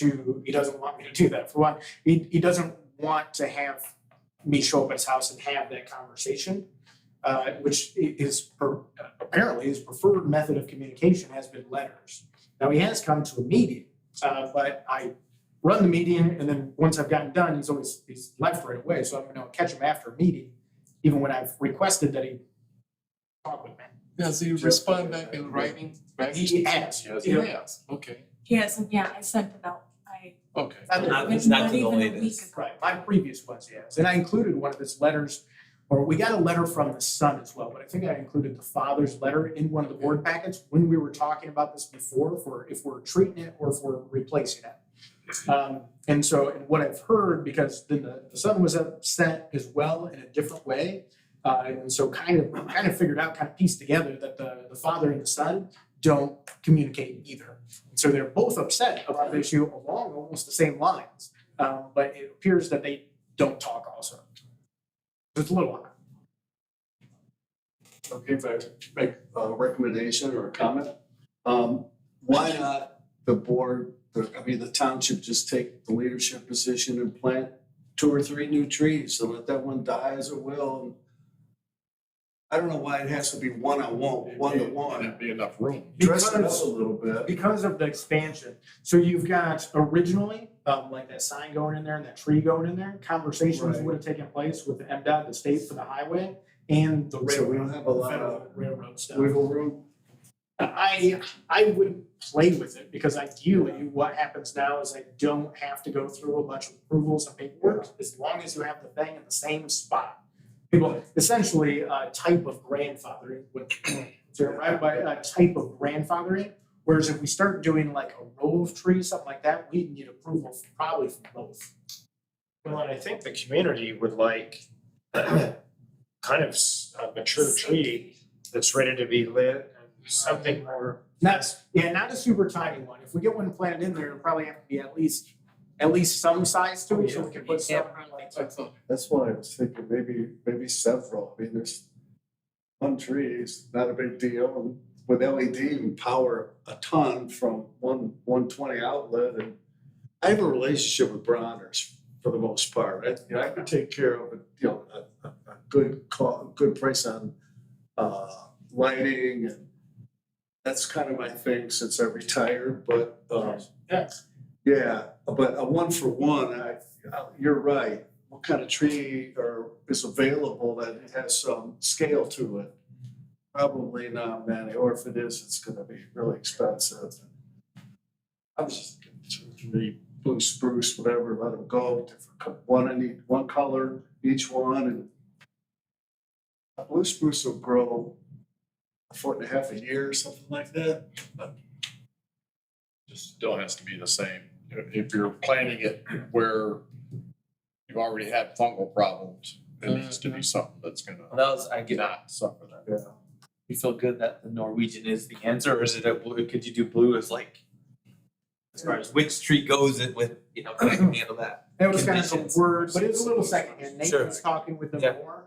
me to do that. For one, he doesn't want to have me show up at his house and have that conversation, which is apparently his preferred method of communication has been letters. Now he has come to a meeting, but I run the meeting, and then once I've gotten done, he's left right away, so I'm gonna catch him after a meeting, even when I've requested that he talk with me. Does he respond back in writing? Back to- He has. He has, okay, He hasn't, yeah, I sent it out. okay. Not even a week ago. Right, my previous ones, yes, and I included one of his letters, or we got a letter from the son as well, but I think I included the father's letter in one of the board packets when we were talking about this before, for if we're treating it or if we're replacing it. And what I've heard, because then the son was upset as well in a different way, and so kind of figured out, kind of pieced together that the father and the son don't communicate either. So they're both upset about the issue along almost the same lines, but it appears that they don't talk also. It's a little odd. Okay, if I make a recommendation or a comment, why not the board, the township just take the leadership position and plant 2 or 3 new trees and let that one die as it will? And I don't know why it has to be one-on-one, one-to-one. There'd be enough room. Dress it up a little bit. Because of the expansion. So you've got originally, like that sign going in there and that tree going in there, conversations Right. would have taken place with the MDOT, the state for the highway, and the So we railroad, don't have a lot federal of railroad stuff. wiggle room. I wouldn't play with it, because ideally what happens now is I don't have to go through a bunch of approvals and paperwork, as long as you have the thing in the same spot. People, essentially a type of grandfathering, so right by a type of grandfathering, whereas if we start doing like a row of trees, something like that, we need approval probably from both. Well, and I think the community would like kind of a mature tree that's ready to be lit and something more. Not a super tiny one. If we get one planted in there, it'll probably have to be at least some size to it, so we can put some lights up. That's why I was thinking maybe several. I mean, there's one tree, it's not a big deal. And with LED, you can power a ton from 120 outlet. And I have a relationship with Bronner's for the most part. I could take care of it, a good price on lighting, and that's kind of my thing since I retired. But yeah, but a 1-for-1, you're right. What kind of tree is available that has some scale to it? Probably not many, or if it is, it's gonna be really expensive. I was just thinking 2 or 3 blue spruce, whatever, let them go, one color, each one, and a blue spruce will grow 1.5 foot a year or something like that. Just still has to be the same. If you're planting it where you already had fungal problems, it needs to be something that's gonna I get not suffer that. Yeah. You feel good that the Norwegian is the answer, or is it a blue? Could you do blue as like, as far as which tree goes it with, can I handle that? That was kind of the Conditions. word, but it was a little secondhand. Nate Sure. was talking with them Yeah. more,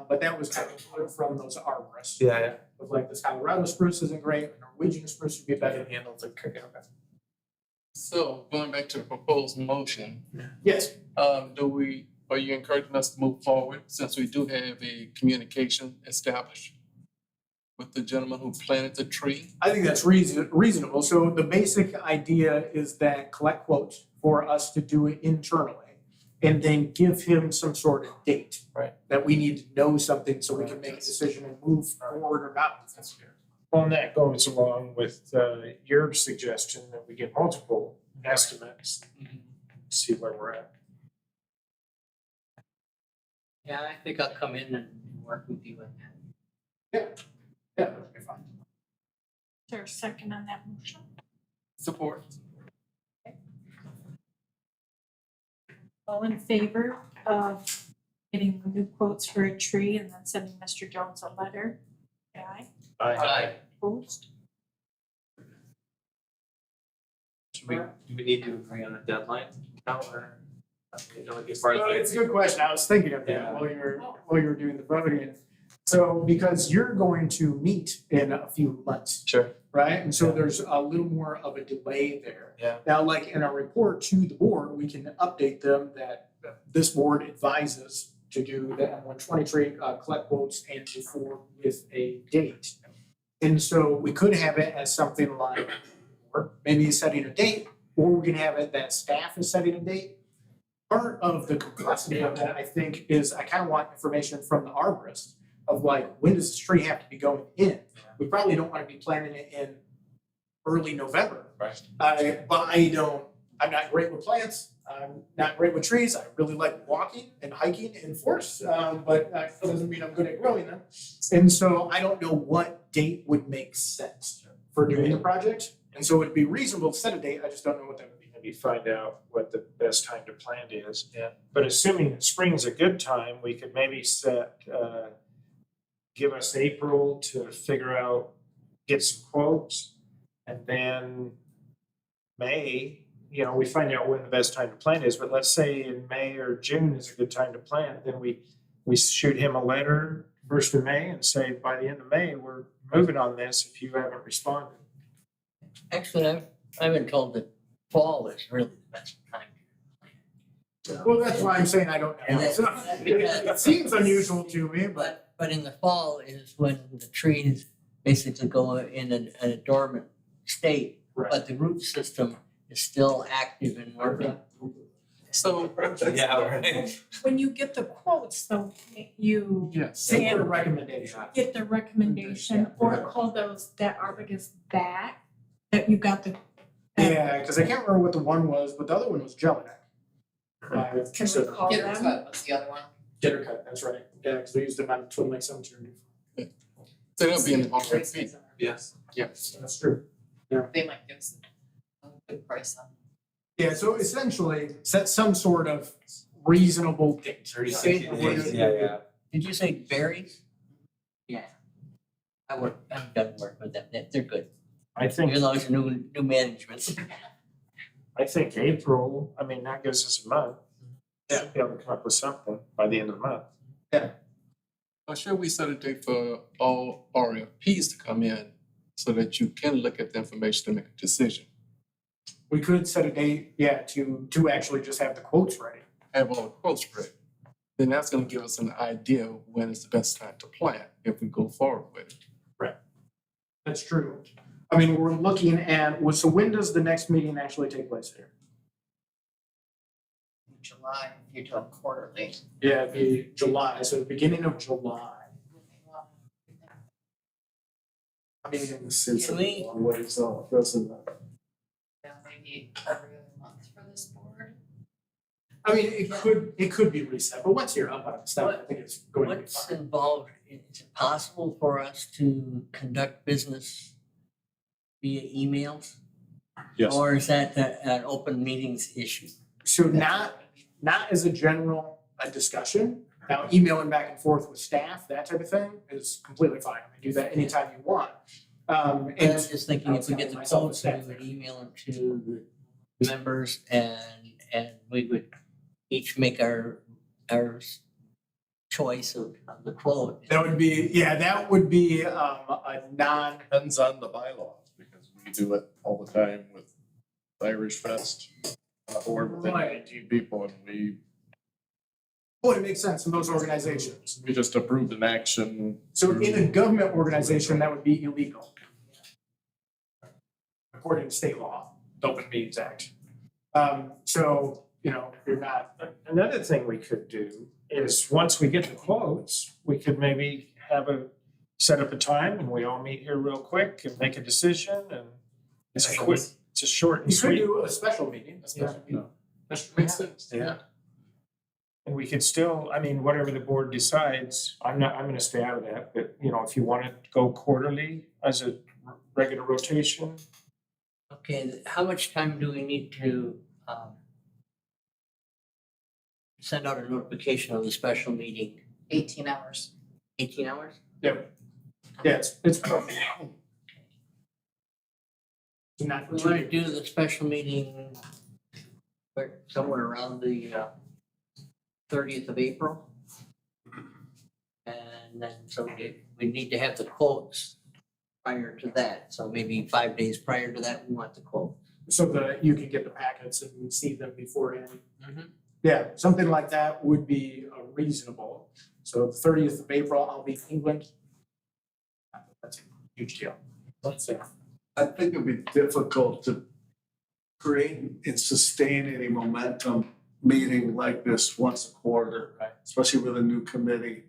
but that was kind of from those arborists. Yeah. Of like this Colorado spruce isn't great, Norwegian spruce would be better. Better handles the cooking. So going back to the proposed motion, Yes, are you encouraging us to move forward since we do have a communication established with the gentleman who planted the tree? I think that's reasonable. So the basic idea is that collect quotes for us to do it internally, and then give him some sort of date. Right. That we need to know something so we can make a decision and move forward or not. Well, and that goes along with your suggestion that we get multiple estimates, see where we're at. Yeah, I think I'll come in and work with you on that. Yeah, that'd be fine. Is there a second on that motion? Support. All in favor of getting the new quotes for a tree and then sending Mr. Jones a letter? Aye. Aye. Opposed? Do we need to agree on a deadline now, or? Like as far as Well, like- it's a good question. I was thinking of that Yeah. while you were doing the voting. So because you're going to meet in a few months, Sure. right? And so there's a little more of a delay there. Yeah. Now, like in a report to the board, we can update them that this board advises to do the M120 tree, collect quotes and move forward with a date. And so we could have it as something like, or maybe setting a date or we can have it that staff is setting a date. Part of the complexity of that, I think, is I kind of want information from the arborist of like, when does this tree have to be going in? We probably don't want to be planting it in early November. Right. I'm not great with plants. I'm not great with trees. I really like walking and hiking in forest, but that doesn't mean I'm good at growing them. And so I don't know what date would make sense for doing the project. And so it'd be reasonable to set a date. I just don't know what that would be. Maybe find out what the best time to plant is. Yeah. But assuming that spring's a good time, we could maybe set, give us April to figure out, get some quotes. And then May, we find out when the best time to plant is, but let's say in May or June is a good time to plant, then we shoot him a letter first of May and say, by the end of May, we're moving on this if you haven't responded. Actually, I've been told that fall is really the best time. Well, that's why I'm saying I don't And know. So, it seems unusual to me, but But in the fall is when the trees basically go in a dormant state, but the root system is still active and working. So, Yeah, right. When you get the quotes, though, you yes, take your recommendation. get the recommendation or call those that arborist back, that you got the. Yeah, because I can't remember what the one was, but the other one was Jelinek. Can we call Get her them? cut, what's the other one? Get her cut, that's right. Yeah, because we used them on Twin Lake Cemetery. so they'll be in the RFP. Yes. Yes. That's true. They might give us a good price on. Yeah, so essentially, set some sort of reasonable date. 36 days, yeah. Did you say berries? Yeah. I've done work with them, they're good, I think, even though it's new management. April, that gives us a month. Should be able to come up with something by the end of the month. Or should we set a date for all RFPs to come in so that you can look at the information to make a decision? We could set a date, to actually just have the quotes ready. Have all the quotes ready. Then that's gonna give us an idea of when is the best time to plant if we go forward with it. That's true. We're looking at, so when does the next meeting actually take place here? July, if you're doing quarterly. Yeah, it'd be July, so the beginning of July. Since Can we- it's a long ways off, doesn't it? Yeah, maybe every other month for this board. It could be reset, but once you're up on stuff, I think it's going to be What's fine. involved, is it possible for us to conduct business via emails? Yes. Or is that an open meetings issue? So not as a general discussion. Now, emailing back and forth with staff, that type of thing is completely fine. Do that anytime you want. And I'm And just thinking if we get the Myself and quotes, we staff. would email them to the members and we would each make our choice of the quote. that would be a non, Depends on the bylaws, because we do it all the time with Irish Fest. Or within Right. 18 people, and we it makes sense in those organizations. just approved an action. So in a government organization, that would be illegal. According to state law, the Open Meetings Act. You're not, Another thing we could do is, once we get the quotes, we could maybe set up a time and we all meet here real quick and make a decision and it's a short and you could sweet. do a special meeting. Makes sense. Yeah. And we could still, whatever the board decides, I'm gonna stay out of that, but if you wanna go quarterly as a regular rotation. Okay, how much time do we need to send out a notification of the special meeting? 18 hours. 18 hours? Yeah, it's perfect. Not We want to do the special meeting somewhere around the 30th of April. And then, so we need to have the quotes prior to that. So maybe 5 days prior to that, we want the quote. so that you can get the packets and see them beforehand. Mhm. Yeah, something like that would be reasonable. So the 30th of April, I'll be in England. That's a huge deal. Let's say. I think it'd be difficult to create and sustain any momentum meeting like this once a quarter, especially with a new committee.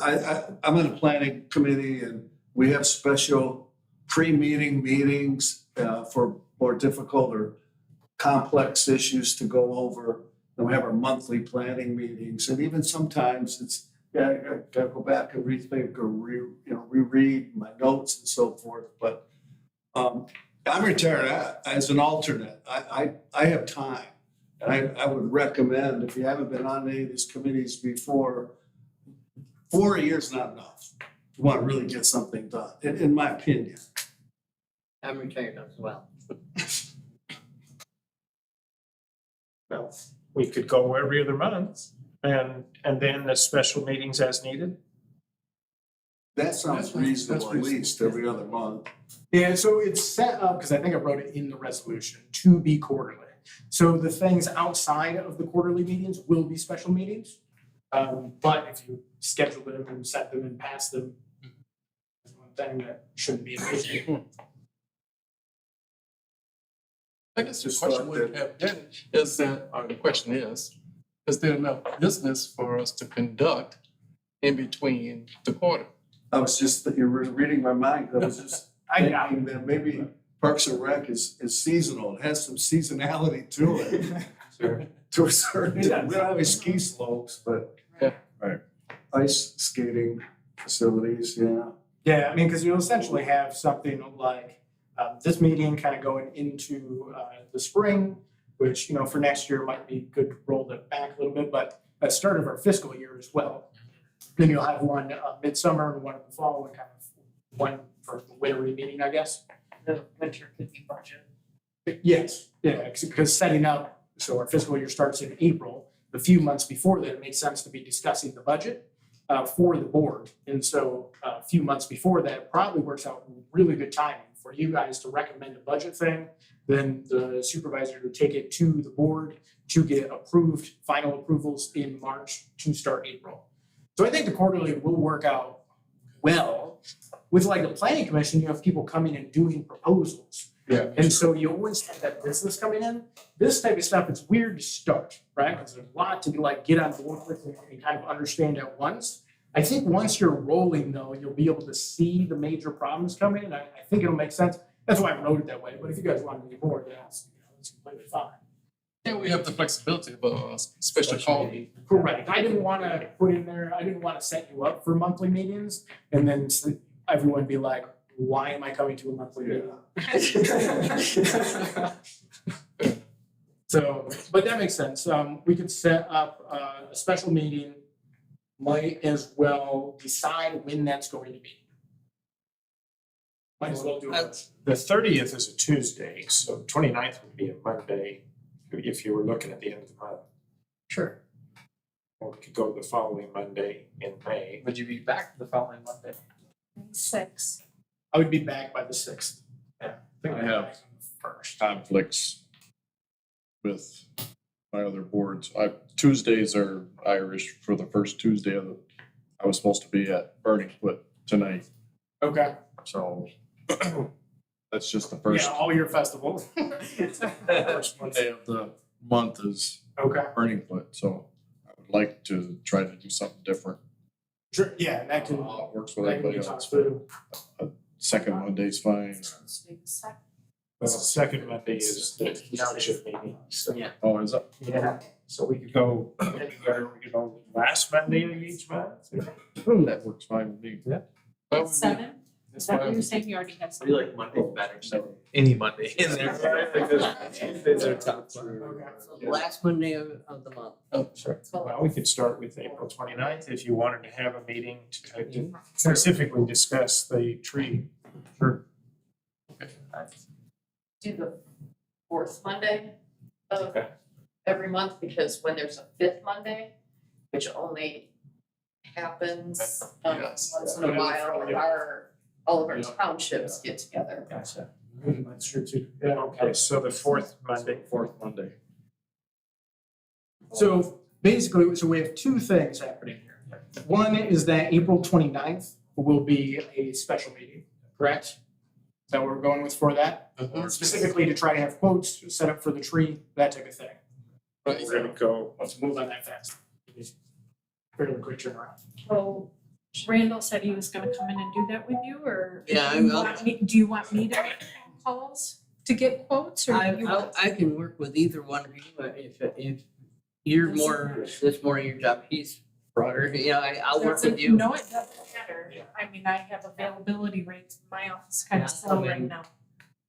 I'm in a planning committee and we have special pre-meeting meetings for more difficult or complex issues to go over. And we have our monthly planning meetings, and even sometimes it's, I gotta go back and rethink or reread my notes and so forth. But I'm retired as an alternate. I have time. And I would recommend, if you haven't been on any of these committees before, 4 years not enough. You want to really get something done, in my opinion. I'm retired as well. Well, we could go every other month and then the special meetings as needed. That sounds reasonable, at least every other month. Yeah, so it's set up, because I think I wrote it in the resolution, to be quarterly. So the things outside of the quarterly meetings will be special meetings. But if you schedule them and set them and pass them, that's one thing that shouldn't be an issue. I guess the question would have been, is that, or the question is there enough business for us to conduct in between the quarter? I was just, you were reading my mind. I was just thinking that maybe Parks and Rec is seasonal. It has some seasonality to it. Sure. To a certain, we don't have any ski slopes, but ice skating facilities, yeah. Yeah, I mean, because you'll essentially have something like this meeting kind of going into the spring, which, for next year might be good to roll it back a little bit, but at the start of our fiscal year as well. Then you'll have one midsummer and one in the fall, and kind of one for the wintery meeting, I guess. The winter could be budget. Yes, yeah, because setting up, so our fiscal year starts in April, the few months before that, it makes sense to be discussing the budget for the board. And so a few months before that, it probably works out really good timing for you guys to recommend a budget thing, then the supervisor to take it to the board to get approved, final approvals in March to start April. So I think the quarterly will work out well. With like the planning commission, you have people coming and doing proposals. Yeah. And so you always have that business coming in. This type of stuff, it's weird to start, right? Because there's a lot to get on board with and kind of understand at once. I think once you're rolling though, you'll be able to see the major problems coming in. I think it'll make sense. That's why I wrote it that way. But if you guys want to be bored, it's completely fine. Yeah, we have the flexibility of a special call. Correct. I didn't want to put in there, I didn't want to set you up for monthly meetings and then everyone be like, why am I coming to a monthly meeting? So, but that makes sense. We could set up a special meeting, might as well decide when that's going to be. Might as well do it. The 30th is a Tuesday, so 29th would be a Monday if you were looking at the end of the month. Sure. Or we could go the following Monday in May. Would you be back the following Monday? 6. I would be back by the 6th. I have conflicts with my other boards. Tuesdays are Irish for the first Tuesday I was supposed to be at Burning Foot tonight, Okay. so that's just the first. Yeah, all your festivals. First Monday of the month is Okay. Burning Foot, so I would like to try to do something different. Sure, yeah, and that can, Works with that can everybody be else. talked through. Second Monday's fine. The second Monday is the township meeting. So, Yeah. Oh, is that? yeah, so we could go anywhere, we could go last Monday of each month. That works fine with me. That would be- 7? Is that what you're saying? You already have I 7. feel like Monday's better, so any Monday in there. Tuesdays are tough. So the last Monday of the month. Oh, sure. Well, we could start with April 29th if you wanted to have a meeting to specifically discuss the tree. Sure. Do the fourth Monday of Okay. every month, because when there's a fifth Monday, which only happens Yes. once in a while, all of our townships get together. Gotcha. That's true too. Yeah. Okay, so the fourth Monday. Fourth Monday. So basically, so we have two things happening here. One is that April 29th will be a special meeting, correct? Is that what we're going with for that? Mhm. Specifically to try to have quotes set up for the tree, that type of thing. Right, We're gonna go, let's move on that fast. Fairly quick turnaround. So Randall said he was gonna come in and do that with you, or Yeah, do you I'll- want me, do you want me to make phone calls to get quotes, or do you want? I can work with either one of you, if you're more, this more your job, he's broader, I'll work with you. No, it doesn't matter. I mean, I have availability rates in my office kind of slow right now.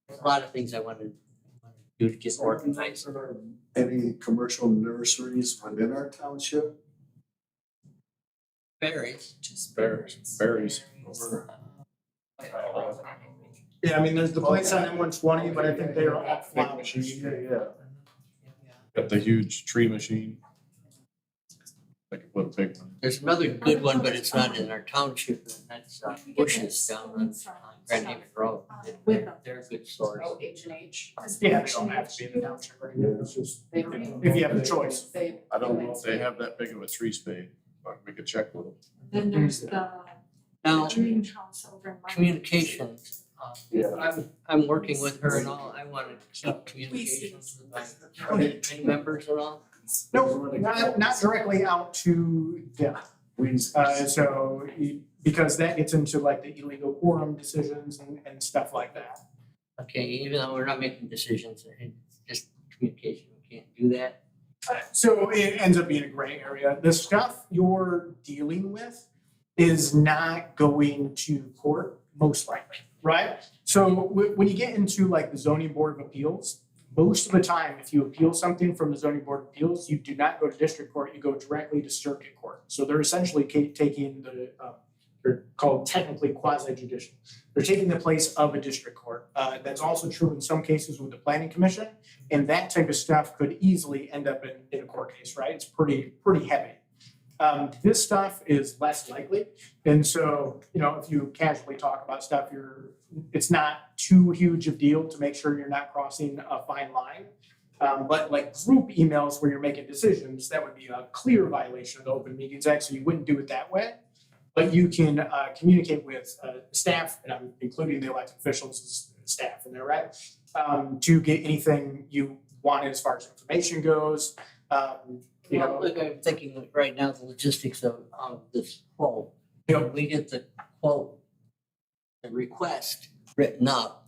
There's a lot of things I want to do to get organized. Any commercial nurseries within our township? Berries. Just Berries. Yeah, I mean, there's the place on M120, but I think they are all flowers. Yeah. Got the huge tree machine. I could put a big one. There's another good one, but it's not in our township, and that's We get Bushes that down on stuff Grand Haven Road. with them. They're a good source. Oh, H&H. Yeah, they don't have to be in the township right now, it's just, They if you have the choice. They. I don't know if they have that big of a tree spade, I can make a check with them. Then there's the Now, greenhouse over in my. communications, Yeah. I'm working with her and all, I want to keep communications with my committee members and all. No, not directly out to, yeah. So, because that gets into like the illegal quorum decisions and stuff like that. Okay, even though we're not making decisions, it's just communication, we can't do that. So it ends up being a gray area. The stuff you're dealing with is not going to court, most likely, right? So when you get into like the zoning board of appeals, most of the time, if you appeal something from the zoning board of appeals, you do not go to district court, you go directly to circuit court. So they're essentially taking the, they're called technically quasi judicial. They're taking the place of a district court. That's also true in some cases with the planning commission. And that type of stuff could easily end up in a court case, right? It's pretty heavy. This stuff is less likely. And so, if you casually talk about stuff, it's not too huge of a deal to make sure you're not crossing a fine line. But like group emails where you're making decisions, that would be a clear violation of the Open Meetings Act, so you wouldn't do it that way. But you can communicate with staff, and I'm including the elected officials as staff in there, right? To get anything you want as far as information goes. Well, look, I'm thinking right now, the logistics of this quote. Yep. We get the quote, the request written up.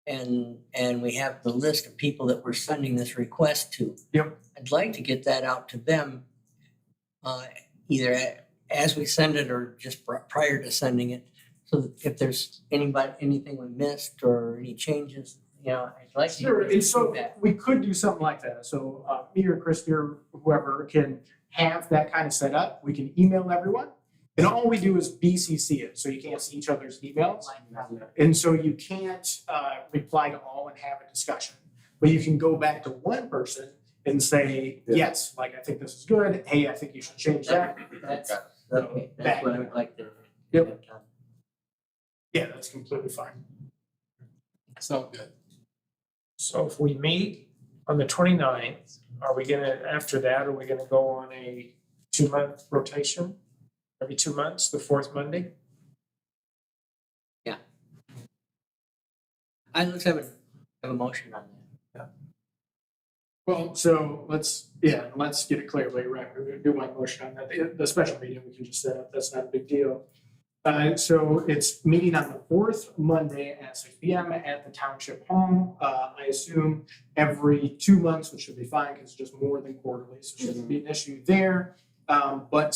And we have the list of people that we're sending this request to. Yep. I'd like to get that out to them, either as we send it or just prior to sending it. So that if there's anything we missed or any changes, I'd like to. Sure, and so feedback. we could do something like that. So me or Christie or whoever can have that kind of set up. We can email everyone. And all we do is BCC it, so you can't see each other's emails. And so you can't reply to all and have a discussion. But you can go back to one person and say, yes, like, I think this is good. Hey, I think you should change that. That's okay, that's what I would like to. Yep. have done. Yeah, that's completely fine. Sounds good. So if we meet on the 29th, after that, are we gonna go on a 2-month rotation? Every 2 months, the fourth Monday? Let's have a motion on that. Well, so let's get it clear, right? We're gonna do my motion on that. The special meeting we can just set up. That's not a big deal. So it's meeting on the fourth Monday at 6 p.m. at the township home. I assume every 2 months, which should be fine because it's just more than quarterly, so shouldn't be an issue there. But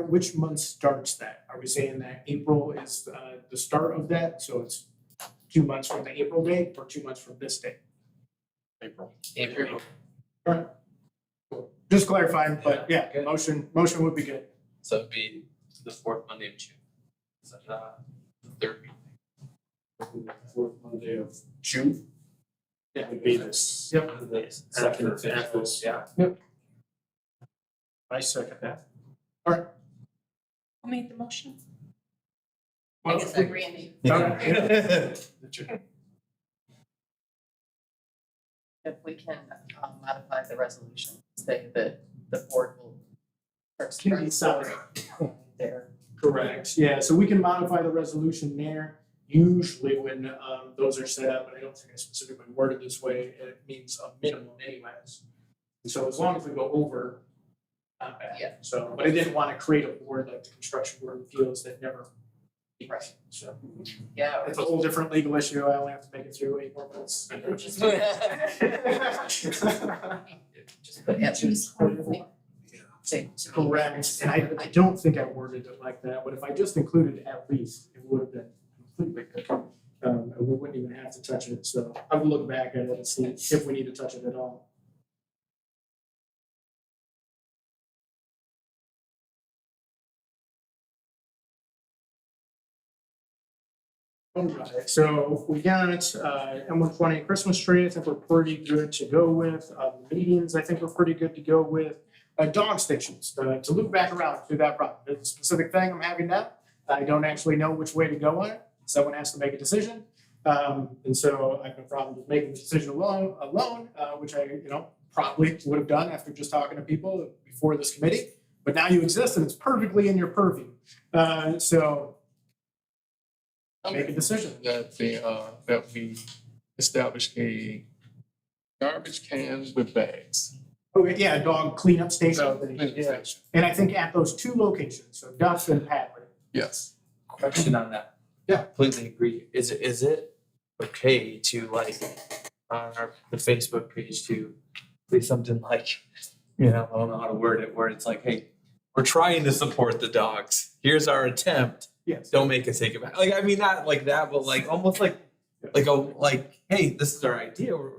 which month starts that? Are we saying that April is the start of that? So it's 2 months from the April date or 2 months from this date? April. April. All right. Cool. Just clarifying, but yeah, motion would be good. So it'd be the fourth Monday of June. Is that the third? Fourth Monday of June. Yeah. Would be this. Yep. Second, fifth, yeah. Yep. I second that. Who made the motion? I guess I- Randy, Okay. if we can modify the resolution, say that the board will. Can be separate. There. Correct, yeah, so we can modify the resolution there. usually when those are set up, and I don't think I specifically worded this way, it means a minimum anyways. And so as long as we go over, not bad. Yeah. So, but I didn't want to create a board like the construction board feels that never. Right. So Yeah. it's a whole different legal issue. I only have to make it through 8 more months. Just put at least. Say. Correct, and I don't think I worded it like that, but if I just included at least, it would have been completely good. And we wouldn't even have to touch it, so I would look back at it and see if we need to touch it at all. Alright, so we got M120 Christmas tree, I think we're pretty good to go with. Meetings, I think we're pretty good to go with. Dog stations, to loop back around to that problem. There's a specific thing I'm having now. I don't actually know which way to go on it. Someone has to make a decision. And so I have no problem with making the decision alone, which I, probably would have done after just talking to people before this committee. But now you exist and it's perfectly in your purview. So make a decision. That that we establish a garbage cans with bags. Okay, yeah, dog cleanup station. Cleanup Yeah. station. And I think at those 2 locations, so Duff and Padley. Yes. Question on that. Yeah. Completely agree. Is it okay to on the Facebook page to say something like, I don't know how to word it, where it's like, hey, we're trying to support the dogs. Here's our attempt. Yes. Don't make us take it back. Not like that, but almost like hey, this is our idea. We're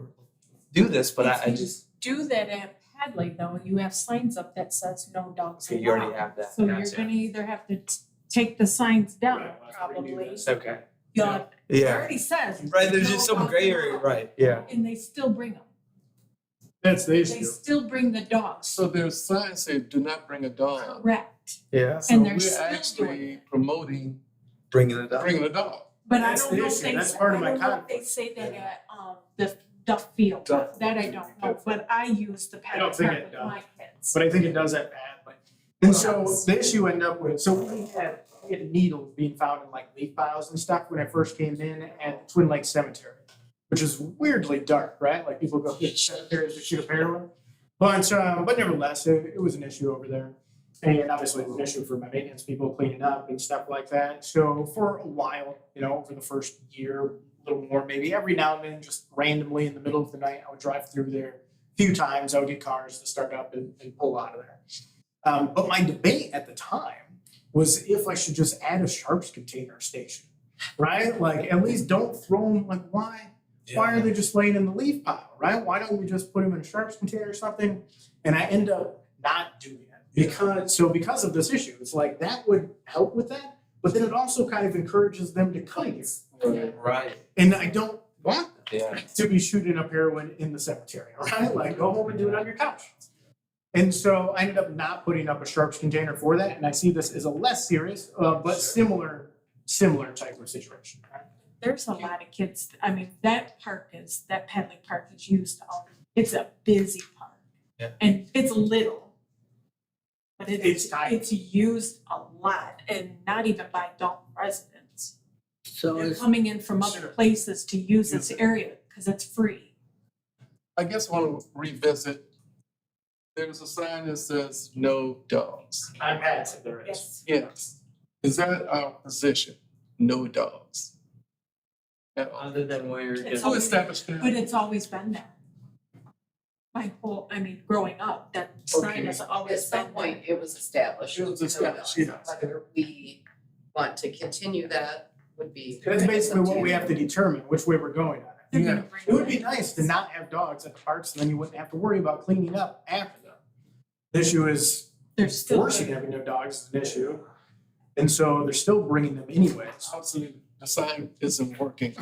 do this, but I just Do that at Hadley though, you have signs up that says no dogs okay, you already allowed. have that. So you're Gotcha. gonna either have to take the signs down, Right, we'll have to redo probably. this. Okay. Yeah, it Yeah. already says. Right. There's no just some dogs gray area. allowed, Right. Yeah. And they still bring them. That's the They issue. still bring the dogs. So there's signs say do not bring a dog. Correct. Yeah. So And they're we're still doing actually promoting Bringing it up. bringing a dog. But I That's don't the know if issue. they, That's say- part I of my don't know if they conflict. say that at, the Duff Field, Duff. that I don't know, but I use the I paddock don't think park it with does. my kids. But I think it does at Padley. And so the issue ended up with, so we had needles being found in leaf piles and stuff when I first came in at Twin Lake Cemetery, which is weirdly dark, right? Like people go to cemeteries to shoot up heroin. But nevertheless, it was an issue over there. And obviously it was an issue for my maintenance people cleaning up and stuff like that. So for a while, over the first year, a little more, maybe every now and then, just randomly in the middle of the night, I would drive through there a few times. I would get cars to start up and pull out of there. But my debate at the time was if I should just add a sharps container station, right? At least don't throw them, why? Why are they just laying in the leaf pile, right? Why don't we just put them in a sharps container or something? And I end up not doing it because of this issue. It's that would help with that, but then it also kind of encourages them to come here. Right. And I don't want them Yeah. to be shooting up heroin in the cemetery, right? Go home and do it on your couch. And so I ended up not putting up a sharps container for that, and I see this as a less serious, but similar type of situation. Right? There's a lot of kids, that Padley Park is used all, it's a busy park. Yeah. And it's little. But It's tiny. it's used a lot and not even by Dalton residents. So They're is, coming in from other places to use this area because it's free. I guess I want to revisit. There's a sign that says no dogs. I'm passive, there is. Yes. Is that our position? No dogs. At all. other than where It's Who always- established that? But it's always been there. Growing up, that sign Okay. has At always some been there. point, it was established. It was established, yes. Whether we want to continue that would be. That's basically what we have to determine, which way we're going on it. They're Yeah. gonna bring It would be in. nice to not have dogs at the parks, and then you wouldn't have to worry about cleaning up after them. The issue is There's still. forcing having no dogs is an issue. And so they're still bringing them anyways. Absolutely, the sign isn't working.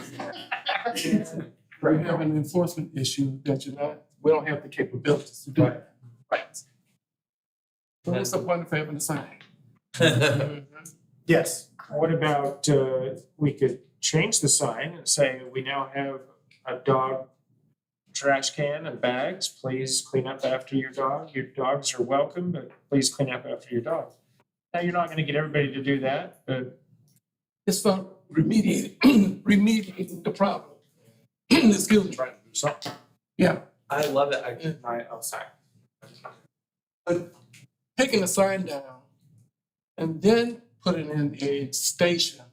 We have an enforcement issue that we don't have the capabilities to do it. Right. So what's the point of having the sign? Yes. What about, we could change the sign and say, we now have a dog trash can and bags. Please clean up after your dog. Your dogs are welcome, but please clean up after your dog. Now, you're not gonna get everybody to do that, but It's for remediating the problem. Excuse me. Trying to do something. Yeah, I love it. Oh, sorry. but taking the sign down and then putting in a station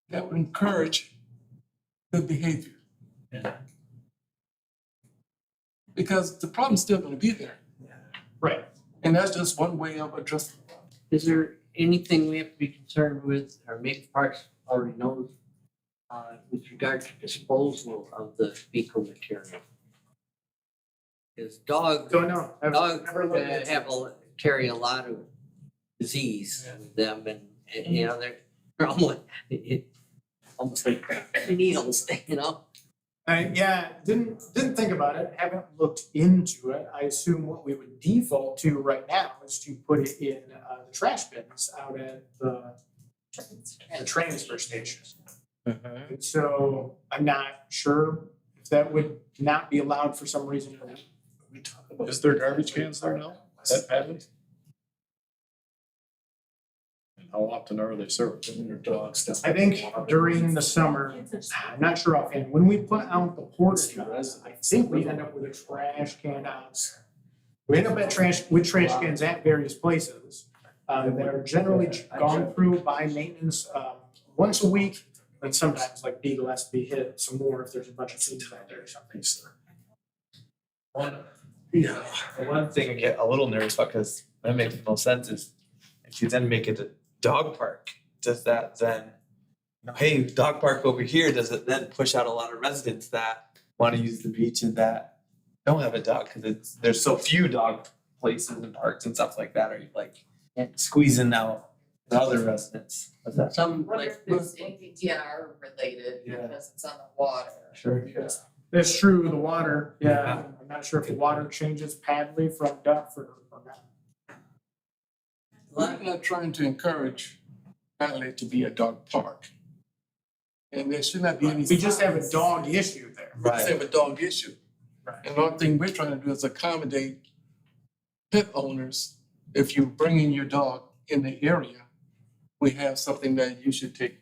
that would encourage good behavior. Yeah. Because the problem's still gonna be there, Right. and that's just one way of addressing it. Is there anything we have to be concerned with, or maybe Parks already knows, with regard to disposal of the fecal material? Because dogs Don't know. I've Dogs never looked into it. carry a lot of disease with them, and you know they're almost almost like needles, you know. Yeah, didn't think about it, haven't looked into it. I assume what we would default to right now is to put it in the trash bins out at the transfer station. And so I'm not sure if that would not be allowed for some reason. Is there garbage cans there now? That happened? And how often are they served? Your dog's down. I think during the summer, I'm not sure offhand, when we put out the porta-johns, I think we end up with a trash can out. We end up with trash cans at various places that are generally gone through by maintenance once a week. And sometimes like Beagle has to be hit some more if there's a bunch of things out there or something. The one thing I get a little nervous about, because that makes the most sense, is if you then make it a dog park, does that then, hey, dog park over here, does it then push out a lot of residents that want to use the beach and that don't have a dog? Because there's so few dog places and parks and stuff like that. Are you like squeezing out the other residents? What's that? I wonder if there's anything DNR related Yeah. because it's on the water. Sure. That's true, the water, yeah, I'm not sure if the water changes padly from duck or not. We're not trying to encourage Adelaide to be a dog park. And there should not be any. We just have a dog issue there. We just have a dog issue. Right. And the only thing we're trying to do is accommodate pet owners. If you bring in your dog in the area, we have something that you should take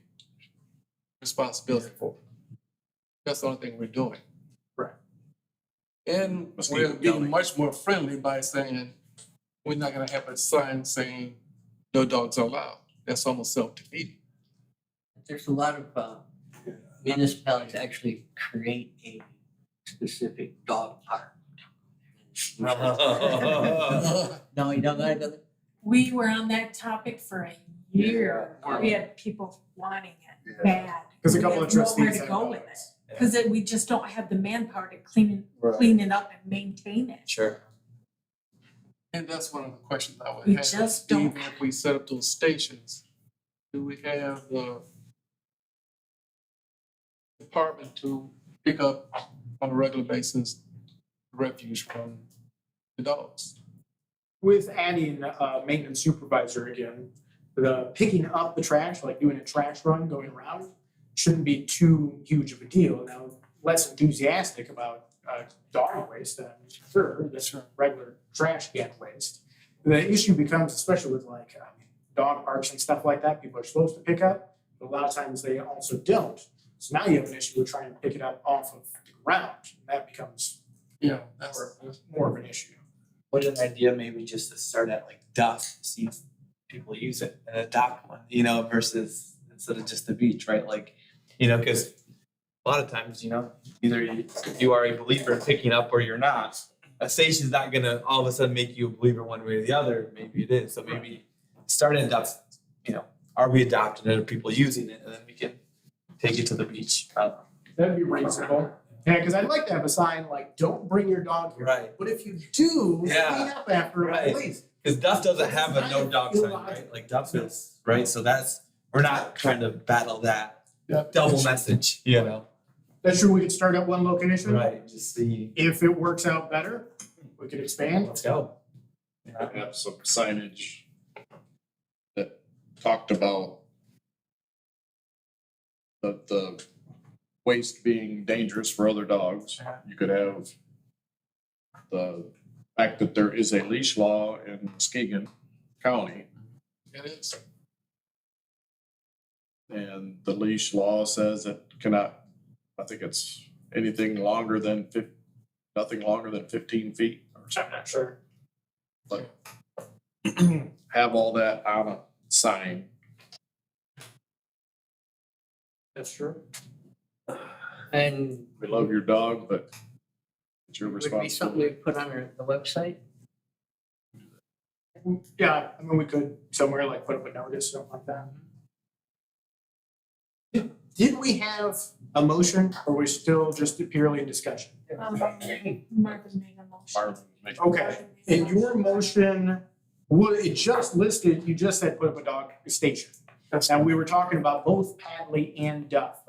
responsibility for. That's the only thing we're doing. Right. And Must we're be being yelling. much more friendly by saying, we're not gonna have a sign saying no dogs are allowed. That's almost self-defeating. There's a lot of municipalities actually create a specific dog park. No, you don't got it. We were on that topic for a year. We had people wanting it bad. Because a couple of We have nowhere trustees to have go with it. Cause we just don't have the manpower to clean it up and maintain it. Sure. And that's one of the questions I would We have. just don't Even if we set up those stations, do we have the department to pick up on a regular basis refuse from the dogs? With adding a maintenance supervisor again, the picking up the trash, like doing a trash run going around, shouldn't be too huge of a deal. Now, less enthusiastic about dog waste than sure, that's regular trash can waste. The issue becomes, especially with like dog parks and stuff like that, people are supposed to pick up, but a lot of times they also don't. So now you have an issue with trying to pick it up off of the ground, and that becomes Yeah, that's. more of an issue. What an idea, maybe just to start at like dusk, see if people use it and adopt one, you know, versus instead of just the beach, right? Like, you know, because a lot of times, you know, either you are a believer in picking up or you're not. A station's not gonna all of a sudden make you a believer one way or the other. Maybe it is. So maybe start at dusk, you know, are we adopting it? Are people using it? And then we can take it to the beach. That'd be reasonable. Yeah, because I'd like to have a sign like, don't bring your dog here. Right. But if you do, Yeah. clean up after it Right. at least. Because Duff doesn't have a no dog sign, right? Like Duff is, right? So we're not trying to battle that Yeah. double message, you know? That's true, we could start at one location. Right, just see, If it works out better, we could expand. let's go. Have some signage that talked about the waste being dangerous for other dogs. You could have the fact that there is a leash law in Muskegon County. It is. And the leash law says it cannot, I think it's anything longer than nothing longer than 15 feet or I'm something. not sure. Have all that on a sign. That's true. And We love your dog, but it's your would be something we responsibility. put on the website? Yeah, I mean, we could somewhere like put up a notice, something like that. Did we have a motion or we're still just purely in discussion? Marvin made a motion. Marvin, make- Okay, in your motion, well, it just listed, you just said put up a dog station. And we were talking about both Hadley and Duff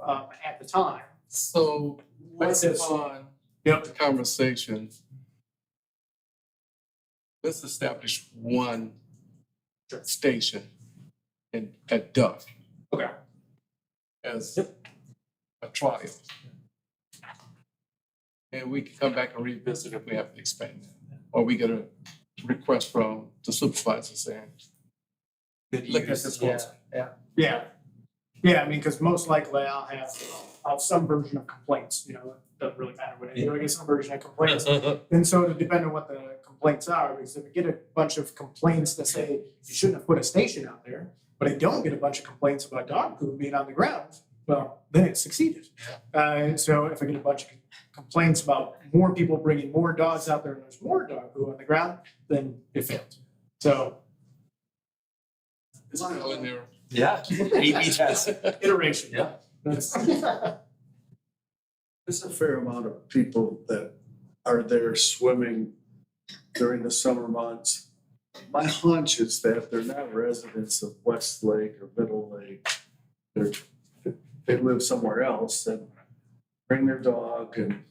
at the time. So But it what's says- on Yep. the conversation? Let's establish one station at Duff Okay. as a trial. And we can come back and revisit if we have to expand that. Or we get a request from the supervisor saying, look at this one. Yeah. Yeah, I mean, because most likely I'll have some version of complaints, you know, it doesn't really matter what I do, I get some version of complaints. And so to depend on what the complaints are, because if we get a bunch of complaints that say you shouldn't have put a station out there, but I don't get a bunch of complaints about dog poo being on the ground, well, then it succeeded. So if I get a bunch of complaints about more people bringing more dogs out there and there's more dog poo on the ground, then it failed. So It's still in there. Yeah. A/B test. iteration. Yeah. That's- There's a fair amount of people that are there swimming during the summer months. My hunch is that they're not residents of West Lake or Middle Lake. They live somewhere else and bring their dog and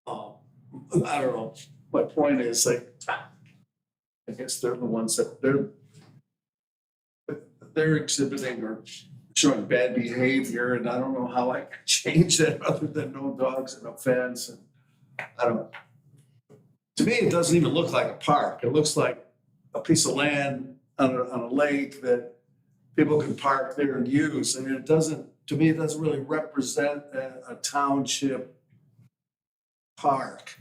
I don't know. My point is like, I guess they're the ones that they're exhibiting or showing bad behavior, and I don't know how I can change that other than no dogs and a fence, and I don't. To me, it doesn't even look like a park. It looks like a piece of land on a lake that people can park there and use, and it doesn't, to me, it doesn't really represent a township park.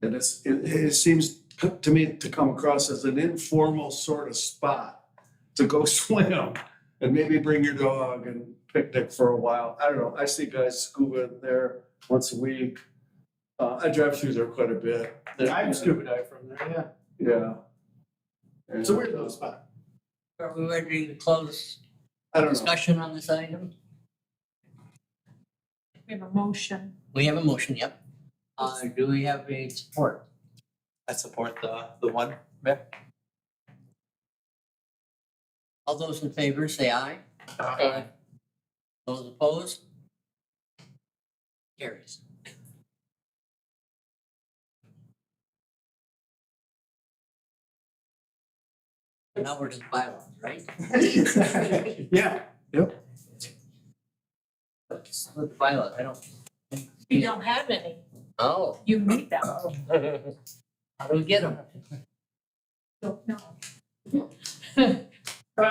And it seems to me to come across as an informal sort of spot to go swim and maybe bring your dog and picnic for a while. I don't know. I see guys scuba there once a week. I drive through there quite a bit. I scuba dive from there, yeah. Yeah. It's a weird little spot. Are we ready to close I don't know. discussion on this item? We have a motion. We have a motion, yep. Do we have a support? I support the one. Yeah. All those in favor say aye. Aye. Those opposed? Carries. Now we're just bylaws, right? Yeah, Let's look at bylaws, I don't. You don't have any. Oh, You need them. how do we get them? Don't know.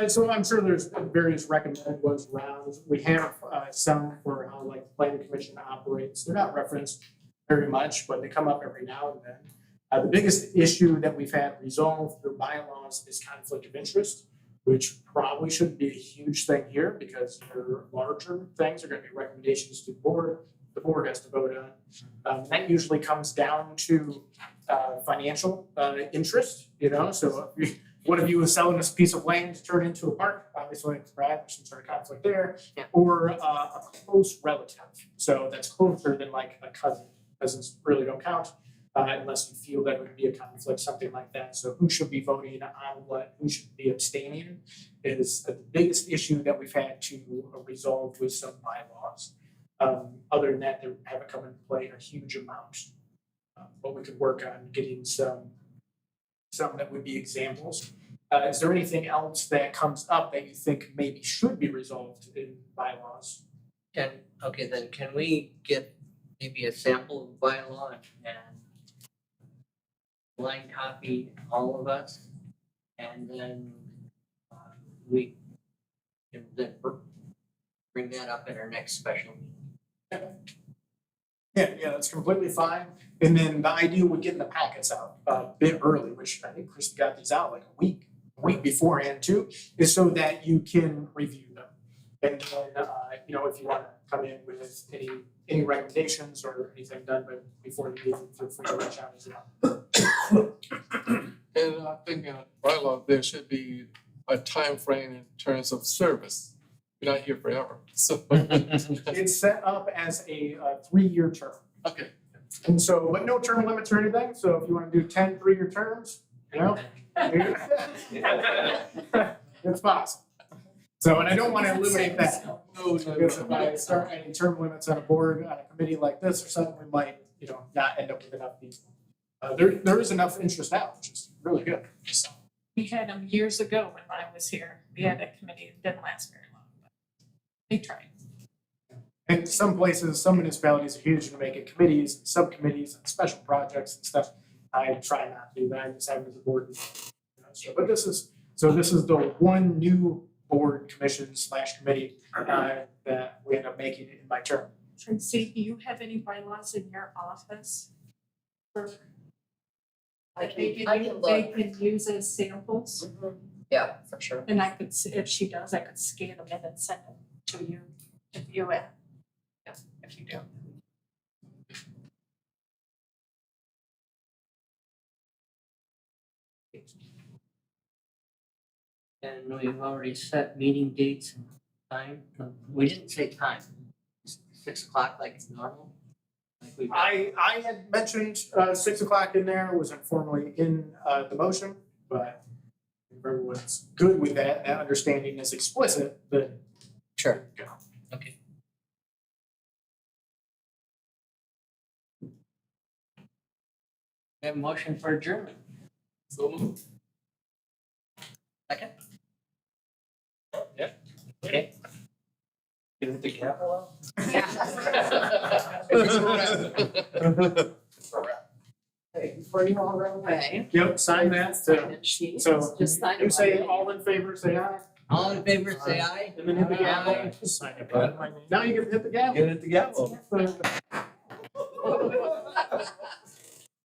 so I'm sure there's various recommended ones around. We have some for how like the planning commission operates. They're not referenced very much, but they come up every now and then. The biggest issue that we've had resolved through bylaws is conflict of interest, which probably shouldn't be a huge thing here because your larger things are gonna be recommendations to the board has to vote on. That usually comes down to financial interest, you know, so if one of you is selling this piece of land to turn into a park, obviously, right, there's some sort of conflict there. Yeah. Or a close relative, so that's closer than like a cousin. Cousins really don't count unless you feel that would be a conflict, something like that. So who should be voting on what, who should be abstaining is the biggest issue that we've had to resolve with some bylaws. Other than that, there haven't come into play a huge amount. But we could work on getting some that would be examples. Is there anything else that comes up that you think maybe should be resolved in bylaws? Okay, then can we get maybe a sample of bylaw and line copy all of us? And then we can then bring that up at our next special meeting. Yeah, that's completely fine. And then the idea with getting the packets out a bit early, which I think Chris got these out like a week beforehand too, is so that you can review them. And then, if you wanna come in with any recommendations or anything done before the meeting, feel free to reach out as well. And I think in a bylaw, there should be a time frame in terms of service. You're not here forever, so. It's set up as a 3-year term. Okay. And so, but no term limits or anything, so if you wanna do 10 3-year terms, it's possible. So, and I don't wanna eliminate that. No, Because if I start adding term limits on a board, on a committee like this or something, we might, not end up with enough people. There is enough interest now, which is really good. So, We had them years ago when I was here. We had a committee, it didn't last very long, but they tried. and some places, some municipalities are huge and make it committees, and subcommittees, and special projects and stuff. I try not to do that, I just have it as a board. But this is the one new board commission / committee that we end up making in my term. Tracy, do you have any bylaws in your office? For I that they can can look. use as samples? Yeah, for sure. And I could, if she does, I could scan them in and send them to you, to view it. Yeah, if you do. And we've already set meeting dates and time. We didn't say time. 6 o'clock like normal? Like we've done. I had mentioned 6 o'clock in there, was informally in the motion, but if everyone's good with that, that understanding is explicit, then Sure. go. Okay. We have a motion for adjournment. So moved. Second? Okay. Get it the gavel Okay, before you all run away. Yep, sign that, so, Sign-in sheets, so just sign you them say on. all in favor, say aye, All in favor, say aye. and then hit the gavel. Aye. Sign it, bud. Now you can hit the gavel. Get it the gavel. So,